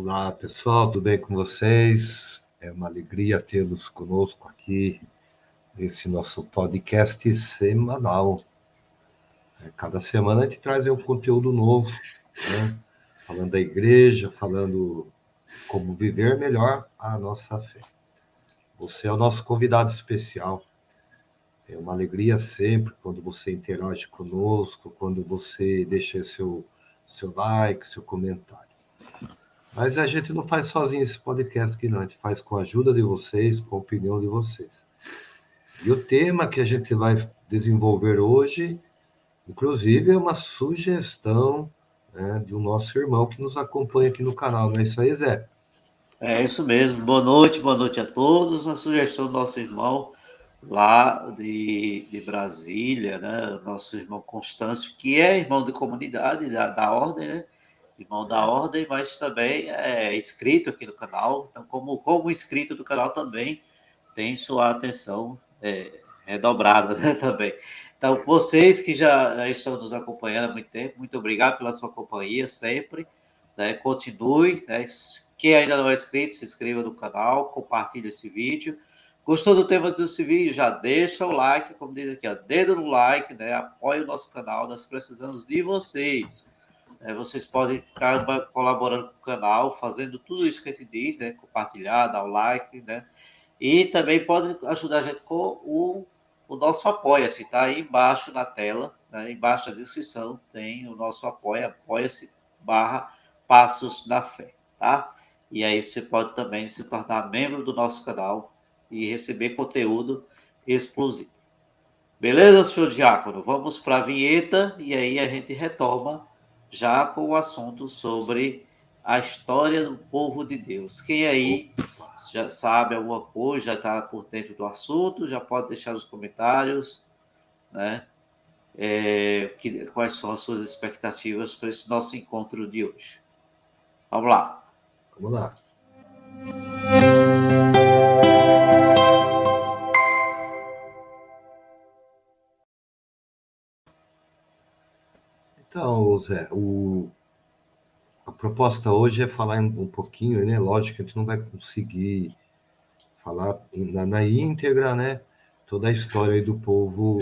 Olá, pessoal, tudo bem com vocês? É uma alegria tê-los conosco aqui nesse nosso podcast semanal. Cada semana a gente traz um conteúdo novo, né? Falando da igreja, falando como viver melhor a nossa fé. Você é o nosso convidado especial. É uma alegria sempre quando você interage conosco, quando você deixa seu like, seu comentário. Mas a gente não faz sozinho esse podcast aqui, não. A gente faz com a ajuda de vocês, com a opinião de vocês. E o tema que a gente vai desenvolver hoje, inclusive, é uma sugestão, né, de um nosso irmão que nos acompanha aqui no canal. Não é isso aí, Zé? É isso mesmo. Boa noite a todos. Uma sugestão do nosso irmão lá de Brasília, né? Nosso irmão Constâncio, que é irmão de comunidade da ordem, né? Irmão da ordem, mas também é inscrito aqui no canal. Então, como inscrito do canal também tem sua atenção redobrada, né, também. Então, vocês que já estão nos acompanhando há muito tempo, muito obrigado pela sua companhia sempre, né? Continue, né? Quem ainda não é inscrito, se inscreva no canal, compartilhe esse vídeo. Gostou do tema desse vídeo? Já deixa o like, como diz aqui, ó, dedo no like, né? Apoie o nosso canal, nós precisamos de vocês. Vocês podem estar colaborando com o canal, fazendo tudo isso que a gente diz, né? Compartilhar, dar o like, né? E também pode ajudar a gente com o nosso apoia-se, tá aí embaixo na tela, né? Embaixo da descrição tem o nosso apoia-se barra Passos da Fé, tá? E aí você pode também se tornar membro do nosso canal e receber conteúdo exclusivo. Beleza, senhor Diácono? Vamos para a vinheta e aí a gente retoma já com o assunto sobre a história do povo de Deus. Quem aí já sabe alguma coisa, já está por dentro do assunto, já pode deixar nos comentários, né? Quais são as suas expectativas para esse nosso encontro de hoje? Vamos lá. Vamos lá. Então, Zé, a proposta hoje é falar um pouquinho, né? Lógico que a gente não vai conseguir falar na íntegra, né? Toda a história aí do povo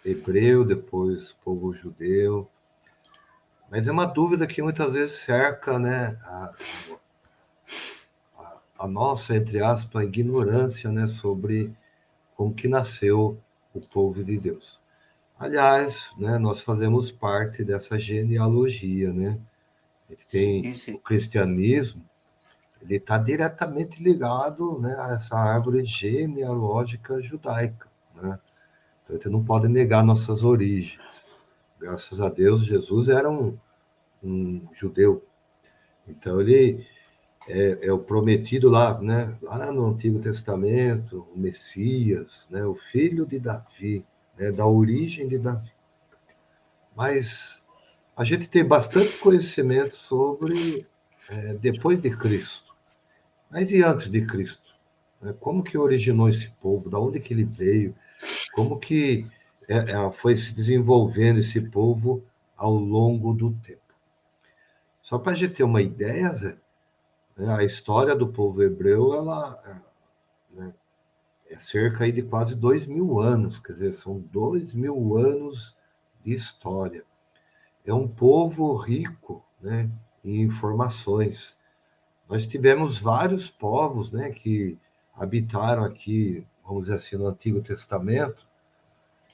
hebreu, depois povo judeu. Mas é uma dúvida que muitas vezes cerca, né? A nossa, entre aspas, ignorância, né? Sobre como que nasceu o povo de Deus. Aliás, né? Nós fazemos parte dessa genealogia, né? A gente tem o Sim. cristianismo, ele está diretamente ligado, né, a essa árvore genealógica judaica, né? Então, a gente não pode negar nossas origens. Graças a Deus, Jesus era um judeu. Então, ele é o prometido lá, né, lá no Antigo Testamento, o Messias, né, o filho de Davi, né, da origem de Davi. Mas a gente tem bastante conhecimento sobre depois de Cristo. Mas e antes de Cristo? Como que originou esse povo? Da onde que ele veio? Como que foi se desenvolvendo esse povo ao longo do tempo? Só para a gente ter uma ideia, Zé, né, a história do povo hebreu ela, né, é cerca aí de quase 2.000 anos, quer dizer, são 2.000 anos de história. É um povo rico, né, em informações. Nós tivemos vários povos, né, que habitaram aqui, vamos dizer assim, no Antigo Testamento,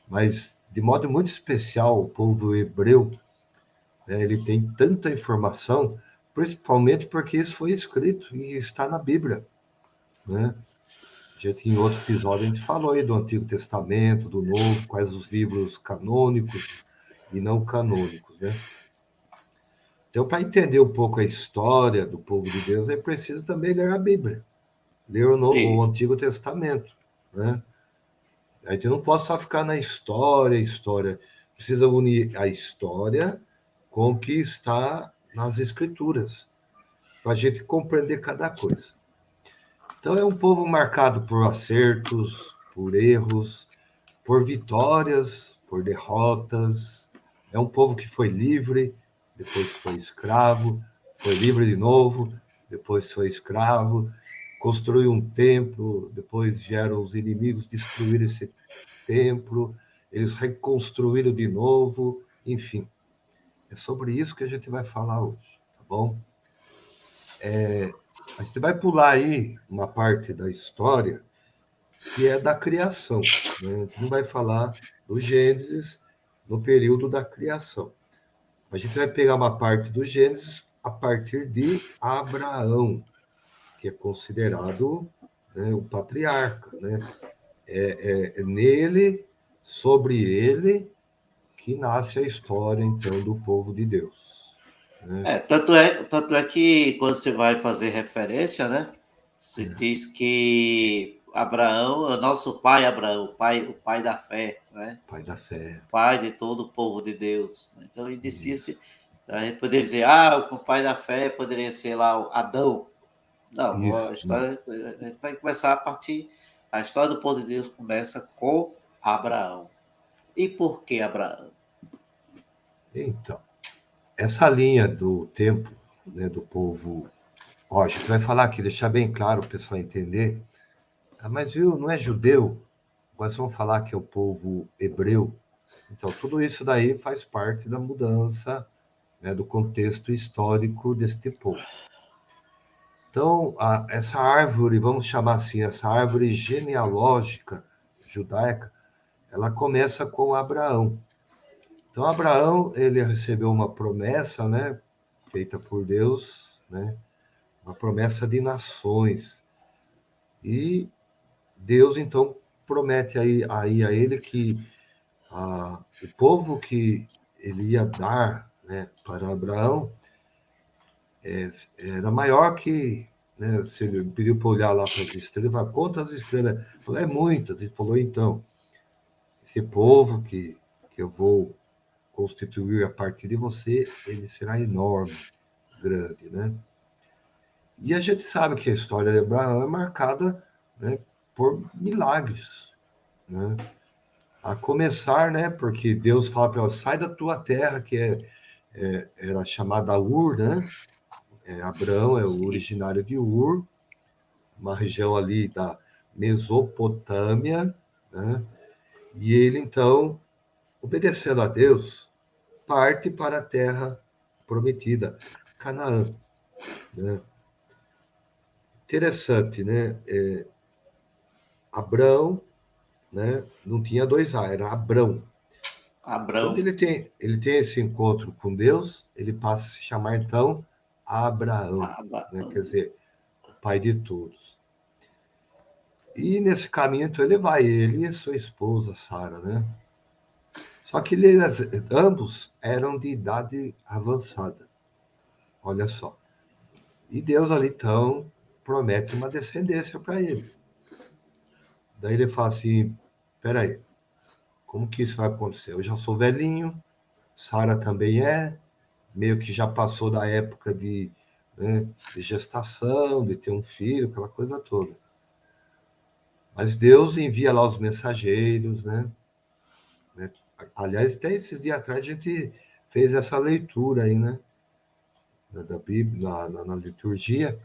mas de modo muito especial o povo hebreu, né, ele tem tanta informação, principalmente porque isso foi escrito e está na Bíblia, né? Já em outro episódio a gente falou aí do Antigo Testamento, do Novo, quais os livros canônicos e não canônicos, né? Então, para entender um pouco a história do povo de Deus, é preciso também ler a Bíblia, ler o Antigo Testamento, né? A gente não pode só ficar na história. Precisa unir a história com o que está nas Escrituras, para a gente compreender cada coisa. Então, é um povo marcado por acertos, por erros, por vitórias, por derrotas. É um povo que foi livre, depois foi escravo, foi livre de novo, depois foi escravo, construiu um templo, depois vieram os inimigos destruir esse templo, eles reconstruíram de novo, enfim. É sobre isso que a gente vai falar hoje, tá bom? A gente vai pular aí uma parte da história que é da criação, né? A gente não vai falar do Gênesis no período da criação. A gente vai pegar uma parte do Gênesis a partir de Abraão, que é considerado, né, o patriarca, né? É nele, sobre ele, que nasce a história, então, do povo de Deus, né? Tanto é que quando você vai fazer referência, né? Se É, diz que Abraão, é o nosso pai Abraão, o pai da fé, né? pai da fé, Pai de todo o povo de Deus, né? Então, inicia-se, isso, a gente poderia dizer, o pai da fé poderia ser lá o Adão. Não, a isso, não, história, a gente vai começar a partir, a história do povo de Deus começa com Abraão. E por que Abraão? então, essa linha do tempo, né, do povo, ó, a gente vai falar aqui, deixar bem claro para o pessoal entender, mas viu, não é judeu, nós vamos falar que é o povo hebreu, então tudo isso daí faz parte da mudança, né, do contexto histórico deste povo. Então, essa árvore, vamos chamar assim, essa árvore genealógica judaica, ela começa com Abraão. Então, Abraão, ele recebeu uma promessa, né, feita por Deus, né, uma promessa de nações. E Deus, então, promete aí a ele que o povo que ele ia dar, né, para Abraão era maior que, né, você pediu para olhar lá para as estrelas, falou, quantas estrelas? Ele falou, é muitas. Ele falou, então, esse povo que eu vou constituir a partir de você, ele será enorme, grande, né? E a gente sabe que a história de Abraão é marcada, né, por milagres, né? A começar, né, porque Deus fala para ela, sai da tua terra, que era chamada Ur, né? Abraão é o Sim. originário de Ur, uma região ali da Mesopotâmia, né? E ele, então, obedecendo a Deus, parte para a terra prometida, Canaã, né? Interessante, né? Abrão, né? Não tinha dois A, era Abrão. Quando Abraão. ele tem esse encontro com Deus, ele passa a se chamar, então, Abraão, né? Abraão. Quer dizer, o pai de todos. E nesse caminho, então, ele e sua esposa, Sara, né? Só que ambos eram de idade avançada, olha só. E Deus ali, então, promete uma descendência para ele. Daí ele fala assim, peraí, como que isso vai acontecer? Eu já sou velhinho, Sara também meio que já passou da época né, de gestação, de ter um filho, aquela coisa toda. Mas Deus envia lá os mensageiros, né? Aliás, até esses dias atrás a gente fez essa leitura aí, né? Da Bíblia, na liturgia,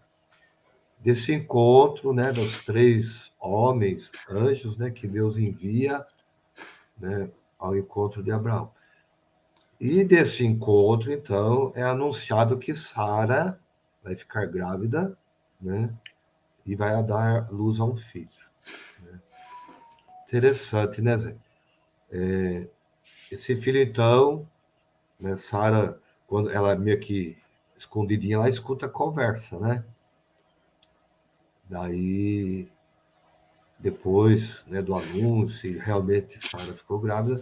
desse encontro, né? Dos três homens, anjos, né? Que Deus envia, né? Ao encontro de Abraão. E desse encontro, então, é anunciado que Sara vai ficar grávida, né? E vai dar luz a um filho. Né? Interessante, né, Zé? Esse filho, então, né, Sara, quando ela meio que escondidinha, ela escuta a conversa, né? Daí, depois, né, do anúncio, e realmente Sara ficou grávida,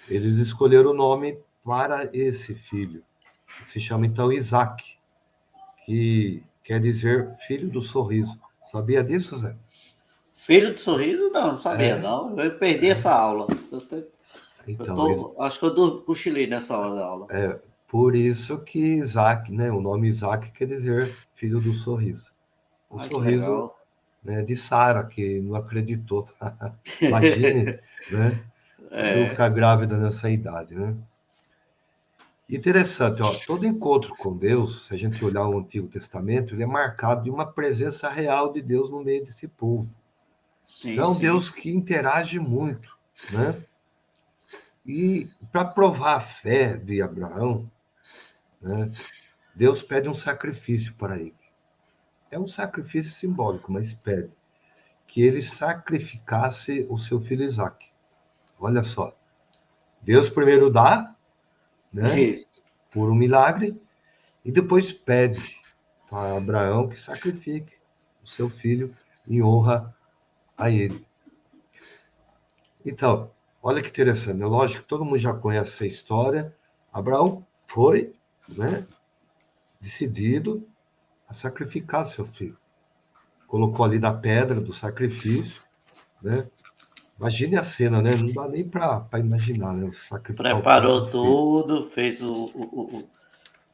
eles escolheram o nome para esse filho, que se chama, então, Isaac, que quer dizer filho do sorriso. Sabia disso, Zé? Filho de sorriso? Não, não sabia É, não. Eu perdi é. essa aula. Então, Acho que eu cochilei nessa hora da aula. por isso que Isaac, né, o nome Isaac quer dizer filho do sorriso. O Ai, que sorriso, legal. né, de Sara, que não acreditou. Imagine, né? Eu É, ficar grávida nessa idade, né? Interessante, ó, todo encontro com Deus, se a gente olhar o Antigo Testamento, ele é marcado de uma presença real de Deus no meio desse povo. Sim, Então, é um sim. Deus que interage muito, né? E para provar a fé de Abraão, né, Deus pede um sacrifício para ele. É um sacrifício simbólico, mas pede que ele sacrificasse o seu filho Isaque. Olha só, Deus primeiro dá, né, Isso. por um milagre, e depois pede para Abraão que sacrifique o seu filho em honra a ele. Então, olha que interessante, né? Lógico que todo mundo já conhece essa história. Abraão foi, né, decidido a sacrificar seu filho. Colocou ali na pedra do sacrifício, né? Imagine a cena, né? Não dá nem para imaginar, né? Sacrificar o próprio Preparou filho. tudo, fez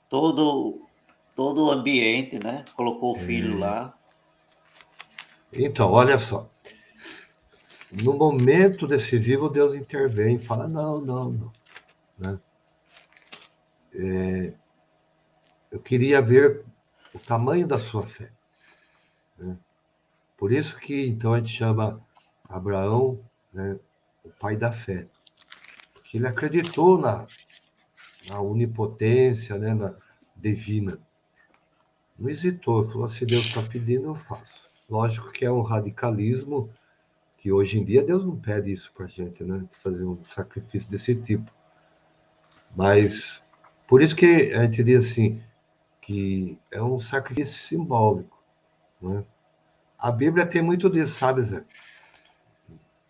todo, todo o ambiente, né? Colocou o filho lá. Então, olha só. No momento decisivo, Deus intervém e fala: não, não, não. Né? Eu queria ver o tamanho da sua fé. Né? Por isso que, então, a gente chama Abraão, né, o pai da fé. Porque ele acreditou na onipotência, né, na divina. Não hesitou, falou: se Deus está pedindo, eu faço. Lógico que é um radicalismo que hoje em dia Deus não pede isso para a gente, né? Fazer um sacrifício desse tipo. Mas por isso que a gente diz assim, que é um sacrifício simbólico, né? A Bíblia tem muito disso, sabe, Zé?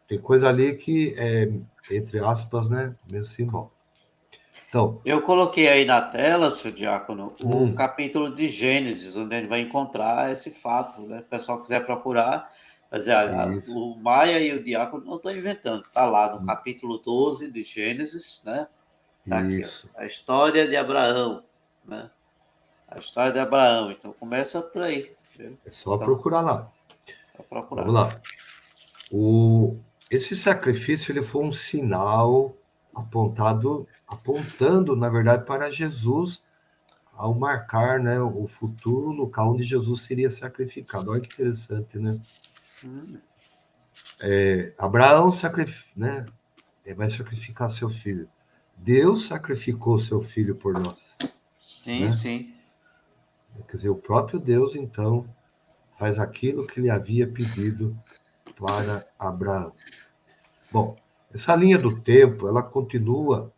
Tem coisa ali que é, entre aspas, né, mesmo simbólico. Então, Eu coloquei aí na tela, seu Diácono, o hum, capítulo de Gênesis, onde a gente vai encontrar esse fato, né? Se o pessoal quiser procurar, mas é, isso, o Maia e o Diácono não estão inventando, está lá no capítulo 12 de Gênesis, né? Está aqui, ó, isso. a história de Abraão, né? A história de Abraão. Então começa por aí, viu? É só Então, procurar lá. para Vamos procurar. lá. Esse sacrifício ele foi um sinal apontando, na verdade, para Jesus ao marcar, né, o futuro local onde Jesus seria sacrificado. Olha que interessante, né? Hum, Abraão né, vai sacrificar seu filho. Deus sacrificou seu filho por nós, sim, né? sim. Quer dizer, o próprio Deus, então, faz aquilo que ele havia pedido para Abraão. Bom, essa linha do tempo, ela continua,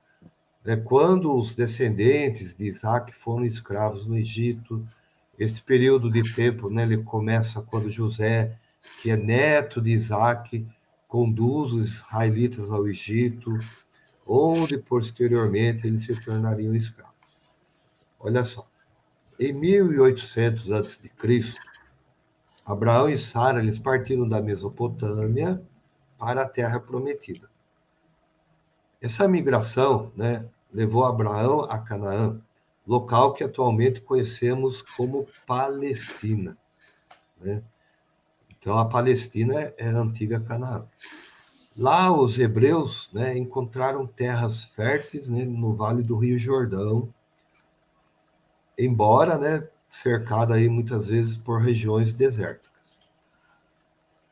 né, quando os descendentes de Isaac foram escravos no Egito. Este período de tempo, né, ele começa quando José, que é neto de Isaac, conduz os israelitas ao Egito, onde posteriormente eles se tornariam escravos. Olha só, em 1800 a.C., Abraão e Sara eles partiram da Mesopotâmia para a Terra Prometida. Essa migração, né, levou Abraão a Canaã, local que atualmente conhecemos como Palestina, né? Então, a Palestina é a antiga Canaã. Lá, os hebreus, né, encontraram terras férteis, né, no Vale do Rio Jordão, embora, né, cercada aí muitas vezes por regiões desérticas.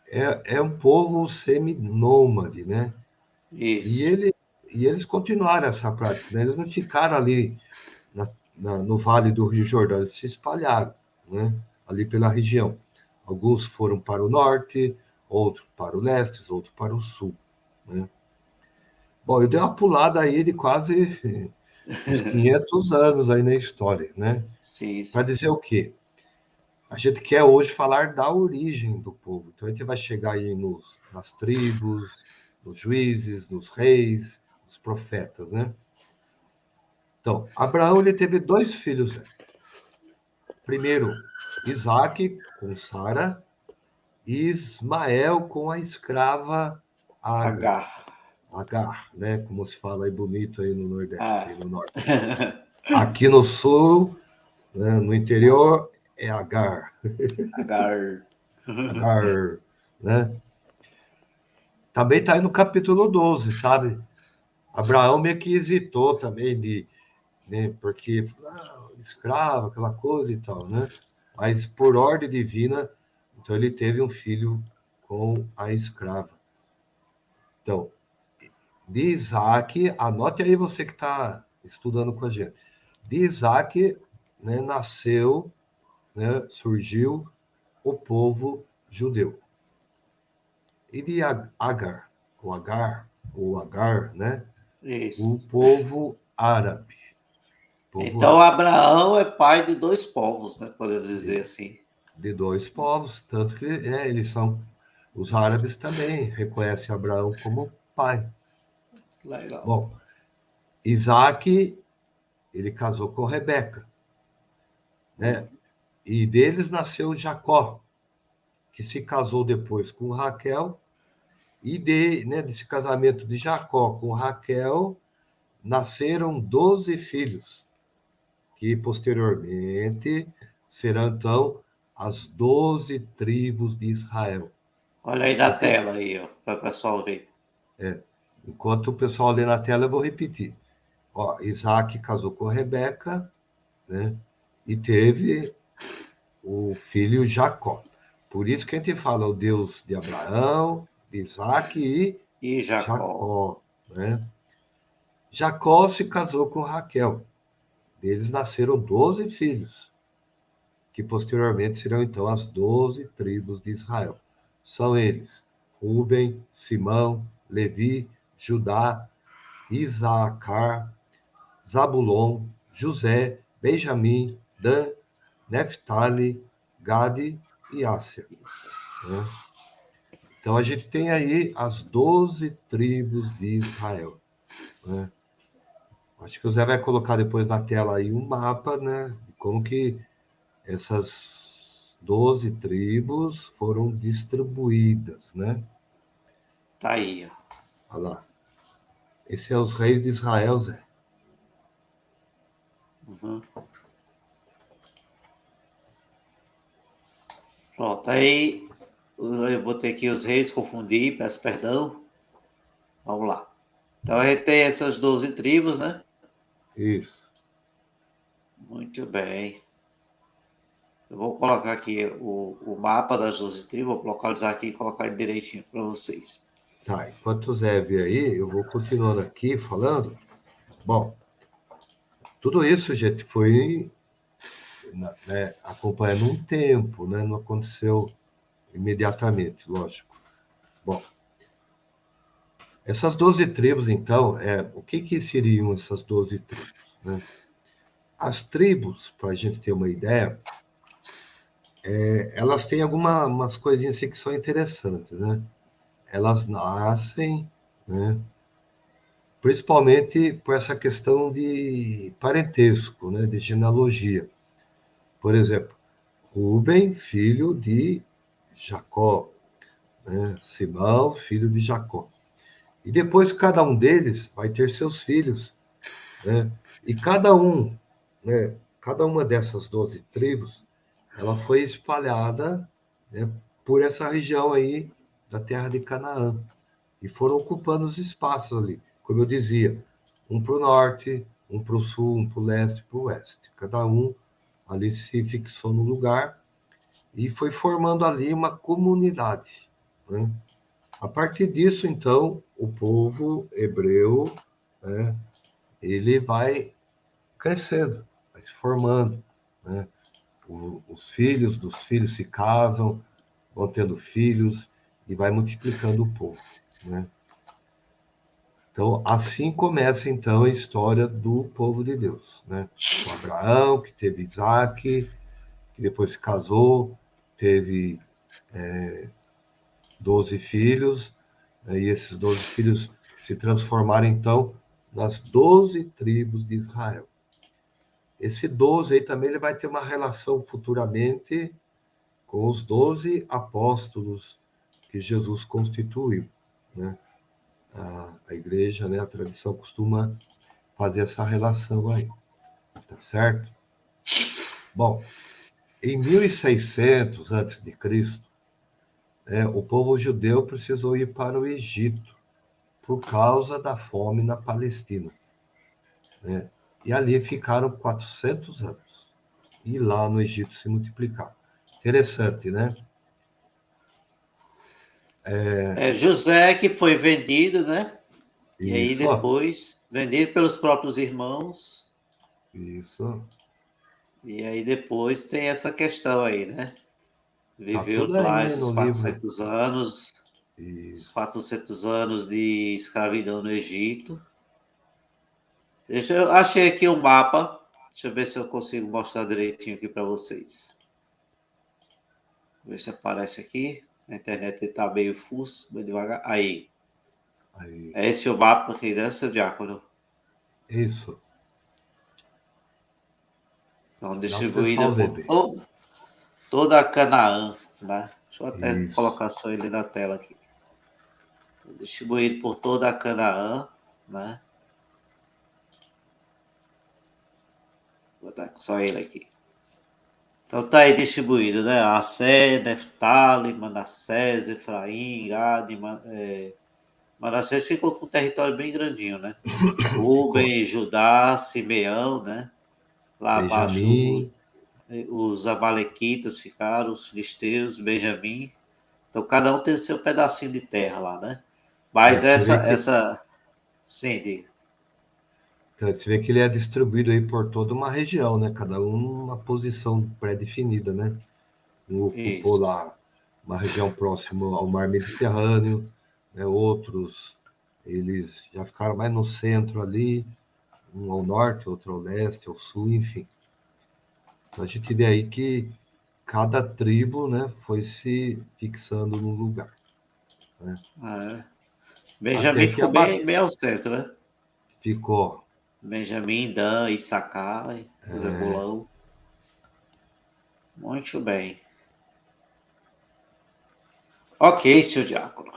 É um povo seminômade, né? E, Isso. ele, e eles continuaram essa prática, né? Eles não ficaram ali no Vale do Rio Jordão, eles se espalharam, né, ali pela região. Alguns foram para o norte, outros para o leste, outros para o sul, né? Bom, eu dei uma pulada aí de quase uns 500 anos aí na história, né? Sim, Para sim. dizer o quê? A gente quer hoje falar da origem do povo. Então a gente vai chegar aí nas tribos, nos juízes, nos reis, nos profetas, né? Então, Abraão ele teve dois filhos, né? Primeiro, Isaac com Sara e Ismael com a escrava Agar. H. Agar, né? Como se fala aí bonito aí no Nordeste, Ah. aí no Norte. Aqui no Sul, né, no interior, é Agar. Agar. Agar, né? Também está aí no capítulo 12, sabe? Abraão meio que hesitou também de né? Porque escravo, aquela coisa e tal, né? Mas por ordem divina, então ele teve um filho com a escrava. Então, de Isaac, anote aí você que está estudando com a gente. De Isaac, né, nasceu, né, surgiu o povo judeu. E de Agar, né, o Isso. povo árabe. Povo Então, árabe. Abraão é pai de dois povos, né? Podemos dizer De, assim. de dois povos, tanto que eles são, os árabes também reconhecem Abraão como pai. Legal. Bom, Isaac, ele casou com Rebeca, né? E deles nasceu Jacó, que se casou depois com Raquel, e desse casamento de Jacó com Raquel, nasceram 12 filhos, que posteriormente serão, então, as 12 tribos de Israel. Olha aí na Porque, tela aí, ó, para o pessoal ver. enquanto o pessoal lê na tela, eu vou repetir. Ó, Isaac casou com Rebeca, né? E teve o filho Jacó. Por isso que a gente fala o Deus de Abraão, de Isaac e E Jacó. Jacó, né? Jacó se casou com Raquel. Deles nasceram 12 filhos, que posteriormente serão então as 12 tribos de Israel. São eles: Ruben, Simão, Levi, Judá, Isacar, Zabulon, José, Benjamim, Dan, Neftali, Gade e Áser. Isso. Né? Então a gente tem aí as 12 tribos de Israel. Né? Acho que o Zé vai colocar depois na tela aí um mapa, né? De como que essas 12 tribos foram distribuídas, né? Tá aí, ó. Olha lá. Esse é os reis de Israel, Zé. Uhum. Pronto, aí eu botei aqui os reis, confundi, peço perdão. Vamos lá. Então a gente tem essas 12 tribos, né? Isso. Muito bem. Eu vou colocar aqui o mapa das 12 tribos, vou localizar aqui e colocar ele direitinho para vocês. Tá, enquanto o Zé vê aí, eu vou continuando aqui falando. Bom, tudo isso, gente, foi né, acompanhando um tempo, né? Não aconteceu imediatamente, lógico. Bom, essas 12 tribos, então, o que seriam essas 12 tribos? Né? As tribos, para a gente ter uma ideia, elas têm algumas coisinhas assim que são interessantes, né? Elas nascem, né? Principalmente por essa questão de parentesco, né? De genealogia. Por exemplo, Rubem, filho de Jacó, né? Simão, filho de Jacó. E depois cada um deles vai ter seus filhos, né? E né? Cada uma dessas 12 tribos, ela foi espalhada, né, por essa região aí da terra de Canaã. E foram ocupando os espaços ali. Como eu dizia, um para o norte, um para o sul, um para o leste, para o oeste. Cada um ali se fixou no lugar e foi formando ali uma comunidade, né? A partir disso, então, o povo hebreu, né, ele vai crescendo, vai se formando, né? Os filhos dos filhos se casam, vão tendo filhos e vai multiplicando o povo, né? Então, assim começa então a história do povo de Deus, né? Com Abraão, que teve Isaac, que depois se casou, teve 12 filhos, né? E esses 12 filhos se transformaram então nas 12 tribos de Israel. Esse 12 aí também ele vai ter uma relação futuramente com os 12 apóstolos que Jesus constituiu, né? A igreja, né, a tradição costuma fazer essa relação aí, tá certo? Bom, em 1600 antes de Cristo, né, o povo judeu precisou ir para o Egito por causa da fome na Palestina, né? e ali ficaram 400 anos. E lá no Egito se multiplicaram. Interessante, né? José que foi vendido, né? E aí Isso, depois, vendido pelos próprios irmãos, isso. e aí depois tem essa questão aí, né? Tá Viveu tudo lá aí esses no livro. 400 anos, os Isso. 400 anos de escravidão no Egito. Eu achei aqui o mapa, deixa eu ver se eu consigo mostrar direitinho aqui para vocês. Ver se aparece aqui. A internet está meio fuso, meio devagar. Aí. Aí. É esse o mapa aqui, né, seu Diácono? Isso. Então, Dá para o distribuída pessoal ver por bem. toda a Canaã, né? Deixa eu até Isso. colocar só ele na tela aqui. Distribuído por toda a Canaã, né? Vou botar só ele aqui. Então tá aí distribuído, né? Assé, Neftali, Manassés, Efraim, Gad, Manassés ficou com um território bem grandinho, né? Ficou. Rubem, Judá, Simeão, né? Lá abaixo Benjamim. os amalequitas ficaram, os filisteus, Benjamim. Então cada um tem o seu pedacinho de terra lá, né? Mas Você vê que, sim, diga. você vê que ele é distribuído aí por toda uma região, né? Cada um numa posição pré-definida, né? Um ocupou Isso. lá uma região próxima ao mar Mediterrâneo, né? Outros, eles já ficaram mais no centro ali, um ao norte, outro ao leste, ao sul, enfim. Então a gente vê aí que cada tribo, né, foi se fixando no lugar, né? É. Até Benjamim que ficou bem ao centro, né? ficou. Benjamim, Dan, Issacar, É, Zebulão. Muito bem. Ok, seu Diácono.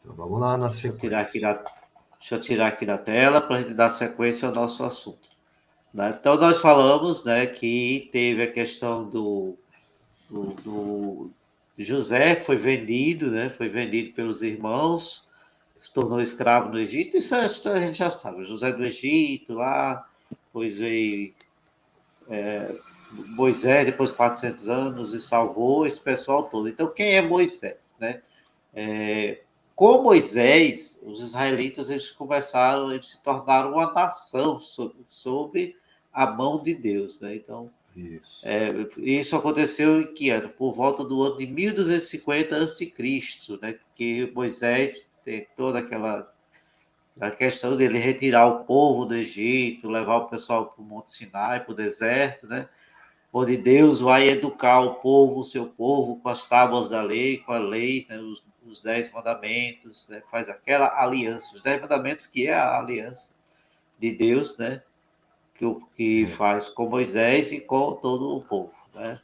então vamos lá na Deixa eu tirar aqui sequência. da, deixa eu tirar aqui da tela para a gente dar sequência ao nosso assunto. Né? Então, nós falamos, né, que teve a questão do José, foi vendido, né, foi vendido pelos irmãos, se tornou escravo no Egito. Isso a gente já sabe. José do Egito, lá, depois veio Moisés, depois de 400 anos, e salvou esse pessoal todo. Então, quem é Moisés? Né? Com Moisés, os israelitas eles se tornaram uma nação sob a mão de Deus. Né? Então, Isso. isso aconteceu em que ano? Por volta do ano de 1250 a.C., né? Que Moisés tem toda aquela a questão dele retirar o povo do Egito, levar o pessoal para o Monte Sinai, para o deserto, né? Onde Deus vai educar o povo, o seu povo, com as tábuas da lei, com a lei, né? Os 10 mandamentos, né? Faz aquela aliança, os 10 mandamentos que é a aliança de Deus, né? Que É, faz com Moisés e com todo o povo, né?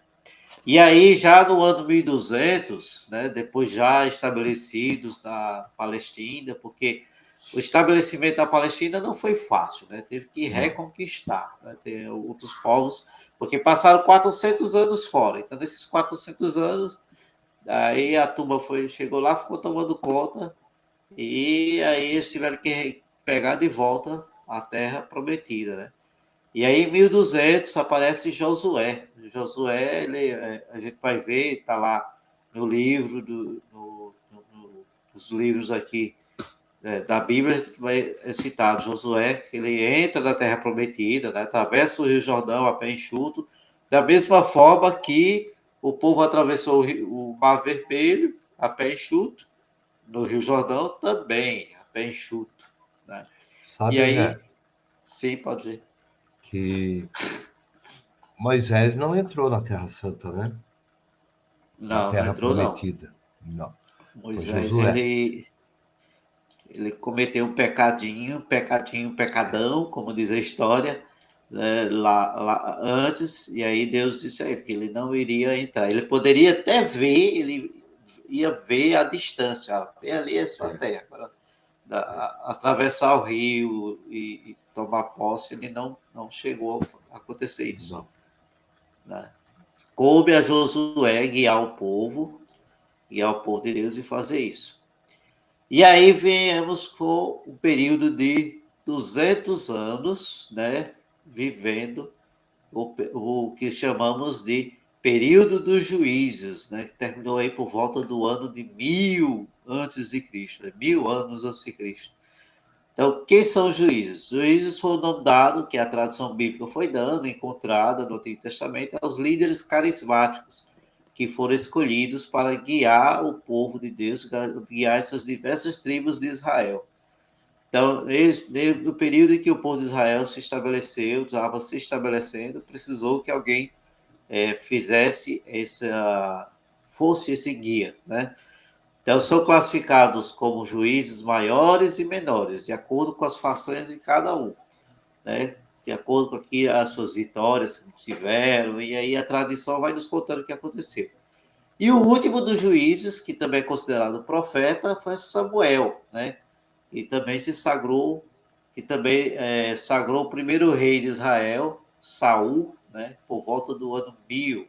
E aí, já no ano 1200, né, depois já estabelecidos na Palestina, porque o estabelecimento da Palestina não foi fácil, né? Teve que não. reconquistar, né? Tem outros povos, porque passaram 400 anos fora. Então, nesses 400 anos, aí a turma chegou lá, ficou tomando conta, e aí eles tiveram que pegar de volta a terra prometida, né? E aí, em 1200, aparece Josué. Josué, a gente vai ver, está lá no livro, nos livros aqui da Bíblia, é citado Josué, que ele entra na Terra Prometida, né, atravessa o Rio Jordão a pé enxuto, da mesma forma que o povo atravessou o Mar Vermelho a pé enxuto, no Rio Jordão também, a pé enxuto. Né? E Sabe, Ré, aí, sim, pode dizer. que Moisés não entrou na Terra Santa, né? Na Não, não Terra entrou, não. Prometida. Não. Foi Moisés, Josué. ele cometeu um pecadinho, pecadão, como diz a história, né, lá antes, e aí Deus disse a ele que ele não iria entrar. Ele poderia até ver, ele ia ver a distância, ó, bem ali é sua É, terra. Agora, é, atravessar o rio e tomar posse, ele não chegou a acontecer isso. não. Né? Coube a Josué guiar o povo de Deus e fazer isso. E aí viemos com o período de 200 anos, né, vivendo o que chamamos de período dos juízes, né, que terminou aí por volta do ano de 1000 antes de Cristo, 1000 anos antes de Cristo. Então, quem são os juízes? Os juízes foram o nome dado, que a tradição bíblica foi dando, encontrada no Antigo Testamento, aos líderes carismáticos, que foram escolhidos para guiar o povo de Deus, guiar essas diversas tribos de Israel. Então, no período em que o povo de Israel se estabeleceu, estava se estabelecendo, precisou que alguém fizesse fosse esse guia, né? Então, são classificados como juízes maiores e menores, de acordo com as façanhas de cada um, né? De acordo com aqui as suas vitórias que tiveram, e aí a tradição vai nos contando o que aconteceu. E o último dos juízes, que também é considerado profeta, foi Samuel, né? E também se sagrou, que também sagrou o primeiro rei de Israel, Saul, né? Por volta do ano 1000.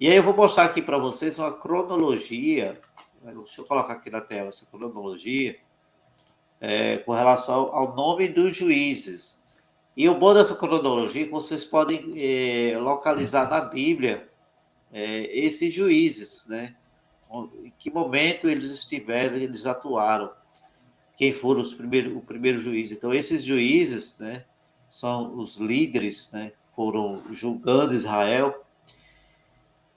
E aí eu vou mostrar aqui para vocês uma cronologia. Deixa eu colocar aqui na tela essa cronologia com relação ao nome dos juízes. E o bom dessa cronologia é que vocês podem localizar na Bíblia esses juízes, né? Em que momento eles estiveram, eles atuaram, quem foram o primeiro juiz. Então, esses juízes, né, são os líderes, né, foram julgando Israel.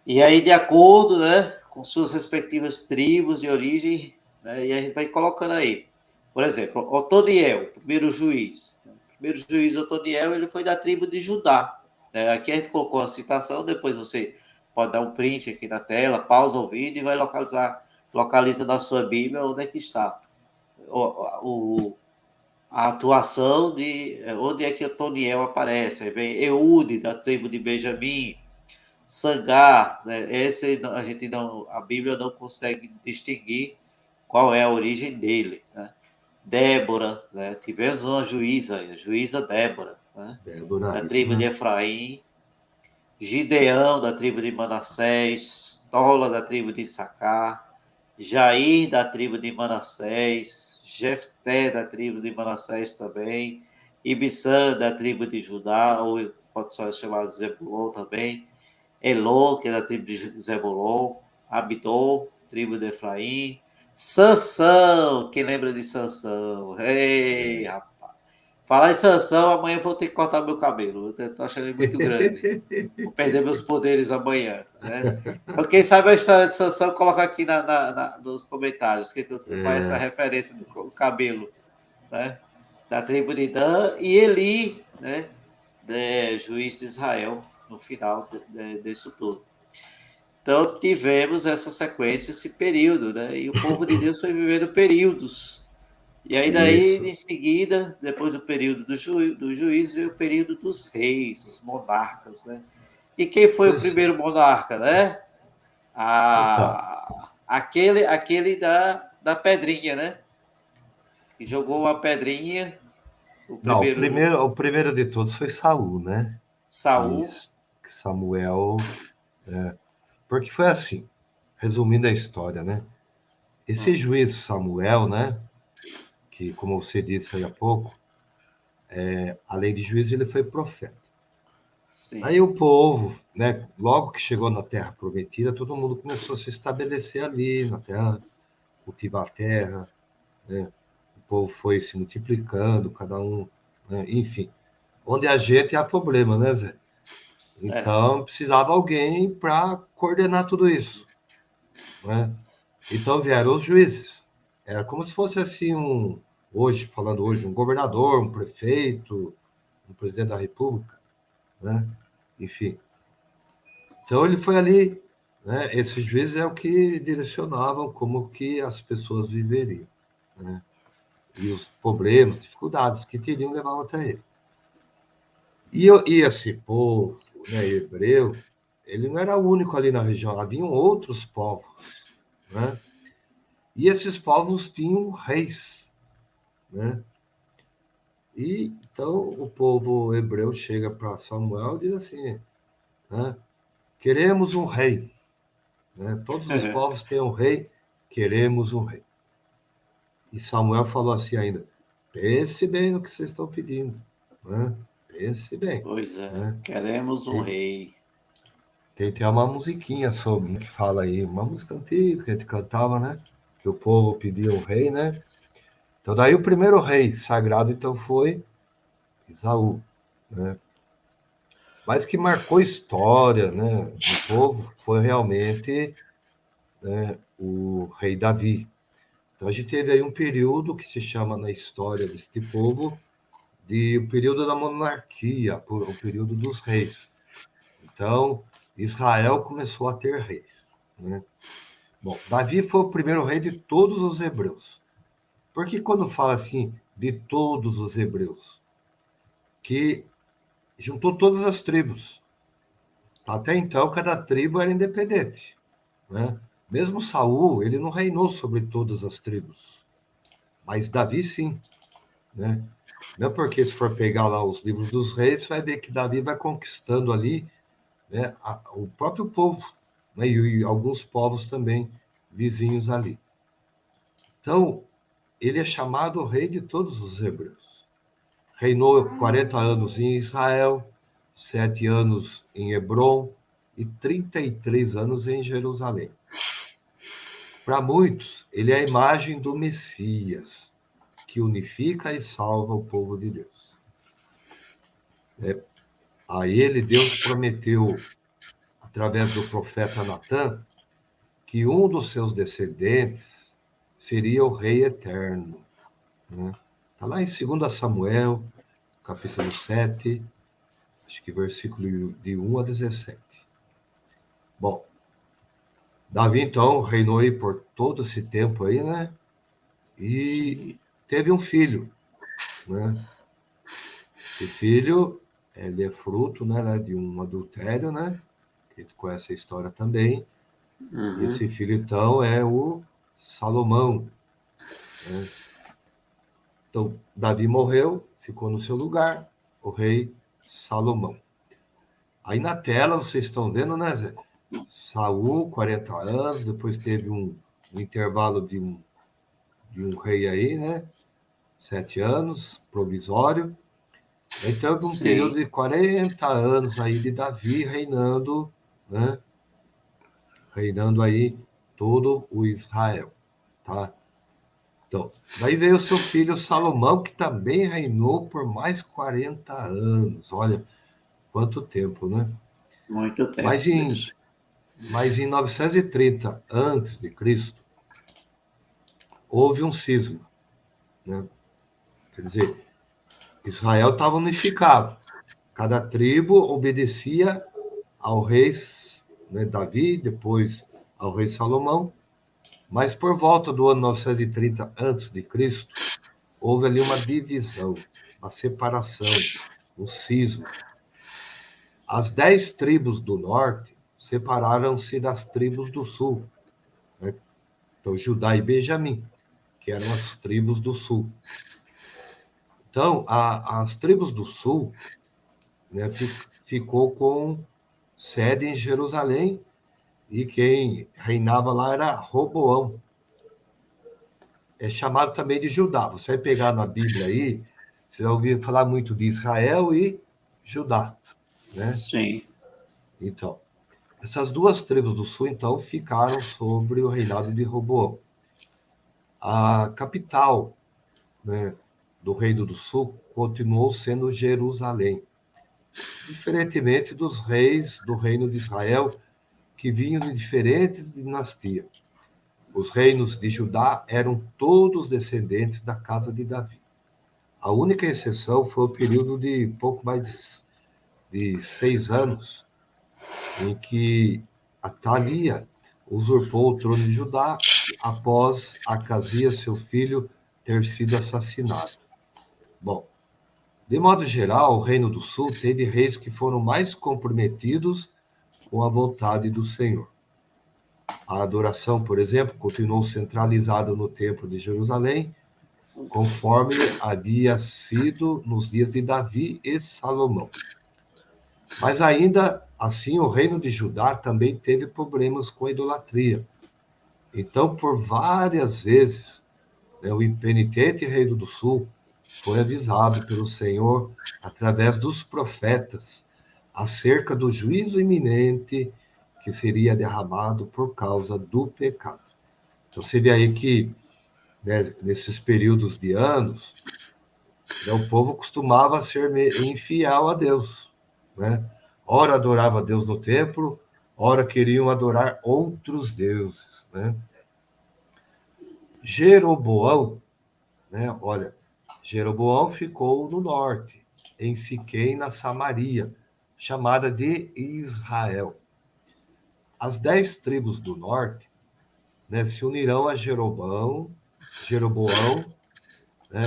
E aí, de acordo, né, com suas respectivas tribos de origem, né, e a gente vai colocando aí. Por exemplo, Otoniel, primeiro juiz. O primeiro juiz Otoniel, ele foi da tribo de Judá. Aqui a gente colocou a citação, depois você pode dar um print aqui na tela, pausa o vídeo e vai localiza na sua Bíblia onde é que está a atuação de onde é que Otoniel aparece. Aí vem Eude, da tribo de Benjamim, Sangar, né? Esse a gente não, a Bíblia não consegue distinguir qual é a origem dele, né? Débora, né? Tivemos uma juíza, a juíza Débora, né? Débora, Da isso tribo de mesmo. Efraim, Gideão, da tribo de Manassés, Tola, da tribo de Issacar, Jair, da tribo de Manassés, Jefté, da tribo de Manassés também, Ibissã, da tribo de Judá, ou pode ser chamado Zebulon também, Elon, que é da tribo de Zebulon, Abdon, tribo de Efraim, Sansão, quem lembra de Sansão? Ei, É. rapaz. Falar em Sansão, amanhã eu vou ter que cortar meu cabelo, eu tô achando ele muito grande. Vou perder meus poderes amanhã, né? Então, quem sabe a história de Sansão, coloca aqui nos comentários qual é essa É, referência do cabelo, né? Da tribo de Dan e Eli, né? Juiz de Israel, no final disso tudo. Então, tivemos essa sequência, esse período, né? E o povo de Deus foi vivendo períodos. E aí, daí, isso. em seguida, depois do período do juiz, veio o período dos reis, os monarcas, né? E quem foi o Pois é. primeiro monarca, né? Então, Aquele da pedrinha, né? Que jogou uma pedrinha, o não, primeiro o primeiro de todos foi Saul, né? Que, Saul. que Samuel. Porque foi assim, resumindo a história, né? Esse Hum, juiz Samuel, né? Que, como você disse aí há pouco, além de juiz, ele foi profeta. sim. Aí o povo, né? Logo que chegou na Terra Prometida, todo mundo começou a se estabelecer ali na Terra, cultivar a terra, né? O povo foi se multiplicando, cada um, né? Enfim. Onde a gente há problema, né, Zé? É. Então, precisava alguém para coordenar tudo isso, né? Então vieram os juízes. Era como se fosse assim falando hoje, um governador, um prefeito, um presidente da República, né? Enfim. Então ele foi ali, né? Esses juízes é o que direcionavam como que as pessoas viveriam, né? E os problemas, dificuldades que teriam levavam até ele. E esse povo, né, hebreu, ele não era o único ali na região, haviam outros povos, né? E esses povos tinham reis, né? E então o povo hebreu chega para Samuel e diz assim, né? Queremos um rei, né? Todos os povos têm um rei, queremos um rei. E Samuel falou assim ainda, pense bem no que vocês estão pedindo, né? Pense bem. Pois é, Né? queremos um rei. Tem até uma musiquinha sobre que fala aí, uma música antiga que a gente cantava, né? Que o povo pedia um rei, né? Então daí o primeiro rei sagrado então foi Esaú, né? Mas que marcou história, né, do povo foi realmente, né, o rei Davi. Então a gente teve aí um período que se chama na história deste povo de o período da monarquia, o período dos reis. Então Israel começou a ter reis, né? Bom, Davi foi o primeiro rei de todos os hebreus. Porque quando fala assim de todos os hebreus, que juntou todas as tribos. Até então, cada tribo era independente, né? Mesmo Saul, ele não reinou sobre todas as tribos, mas Davi sim, né? Não é porque se for pegar lá os livros dos reis, você vai ver que Davi vai conquistando ali, né, o próprio povo, né, e alguns povos também vizinhos ali. Então, ele é chamado rei de todos os hebreus. Reinou 40 anos em Israel, 7 anos em Hebrom e 33 anos em Jerusalém. Para muitos, ele é a imagem do Messias, que unifica e salva o povo de Deus. A ele, Deus prometeu, através do profeta Natã, que um dos seus descendentes seria o rei eterno. Né? Está lá em 2 Samuel, capítulo 7, acho que versículo de 1 a 17. Bom, Davi, então, reinou aí por todo esse tempo aí, né? E Sim. teve um filho, né? Esse filho, ele é fruto, né, de um adultério, né? Que a gente conhece a história também. E esse filho, então, é o Salomão, né? Então, Davi morreu, ficou no seu lugar, o rei Salomão. Aí na tela vocês estão vendo, né, Zé? Saul, 40 anos, depois teve um intervalo de um rei aí, né? 7 anos, provisório. Então, um período Sim. de 40 anos aí de Davi reinando, né? Reinando aí todo o Israel, tá? Então, daí veio o seu filho Salomão, que também reinou por mais 40 anos. Olha, quanto tempo, né? Muito tempo Mas em, mesmo. mas em 930 antes de Cristo, houve um cisma, né? Quer dizer, Israel estava unificado. Cada tribo obedecia ao rei, né, Davi, depois ao rei Salomão, mas por volta do ano 930 a.C., houve ali uma divisão, uma separação, um cisma. As 10 tribos do norte separaram-se das tribos do sul, né? Então, Judá e Benjamim, que eram as tribos do sul. Então, as tribos do sul, né, ficou com sede em Jerusalém, e quem reinava lá era Roboão. É chamado também de Judá. Você vai pegar na Bíblia aí, você vai ouvir falar muito de Israel e Judá, né? Sim. Então, essas duas tribos do sul, então, ficaram sobre o reinado de Roboão. A capital, né, do Reino do Sul continuou sendo Jerusalém, diferentemente dos reis do Reino de Israel, que vinham de diferentes dinastias. Os reinos de Judá eram todos descendentes da casa de Davi. A única exceção foi o período de pouco mais de 6 anos, em que Atalia usurpou o trono de Judá após Acasias, seu filho, ter sido assassinado. Bom, de modo geral, o Reino do Sul teve reis que foram mais comprometidos com a vontade do Senhor. A adoração, por exemplo, continuou centralizada no Templo de Jerusalém, conforme havia sido nos dias de Davi e Salomão. Mas ainda assim, o reino de Judá também teve problemas com a idolatria. Então, por várias vezes, né, o impenitente rei do sul foi avisado pelo Senhor através dos profetas acerca do juízo iminente que seria derramado por causa do pecado. Então, você vê aí que, né, nesses períodos de anos, né, o povo costumava ser infiel a Deus, né? Ora adorava Deus no templo, ora queriam adorar outros deuses, né? Jeroboão, né? Olha, Jeroboão ficou no norte, em Siquém, na Samaria, chamada de Israel. As 10 tribos do norte, né, se unirão a Jeroboão, né,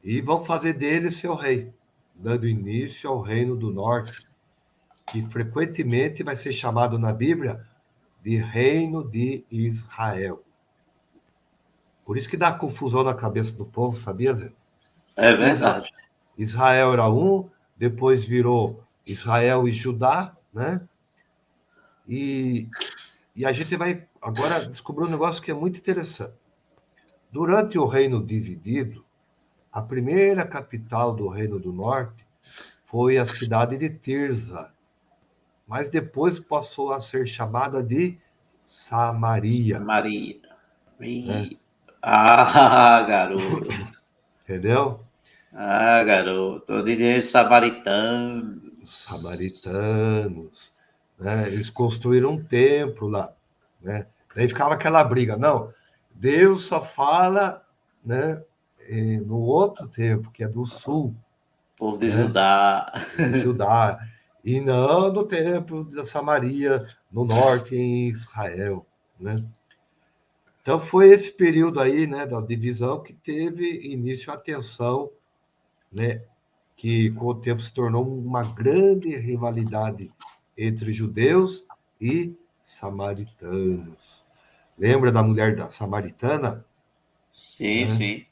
e vão fazer dele seu rei, dando início ao reino do norte, que frequentemente vai ser chamado na Bíblia de Reino de Israel. Por isso que dá confusão na cabeça do povo, sabia, Zé? É Que verdade. Israel era um, depois virou Israel e Judá, né? E, e a gente vai agora descobrir um negócio que é muito interessante. Durante o Reino Dividido, a primeira capital do Reino do Norte foi a cidade de Tirza, mas depois passou a ser chamada de Samaria, Maria. né? Ah, garoto. Entendeu? Ah, garoto. De Os samaritanos. samaritanos, né? Eles construíram um templo lá, né? Daí ficava aquela briga, não, Deus só fala, né, no outro templo, que é do sul, Povo de né, Judá. de Judá, e não no templo da Samaria, no norte, em Israel, né? Então foi esse período aí, né, da divisão que teve início a tensão, né, que com o tempo se tornou uma grande rivalidade entre judeus e samaritanos. Lembra da mulher da samaritana? Sim, Né? sim.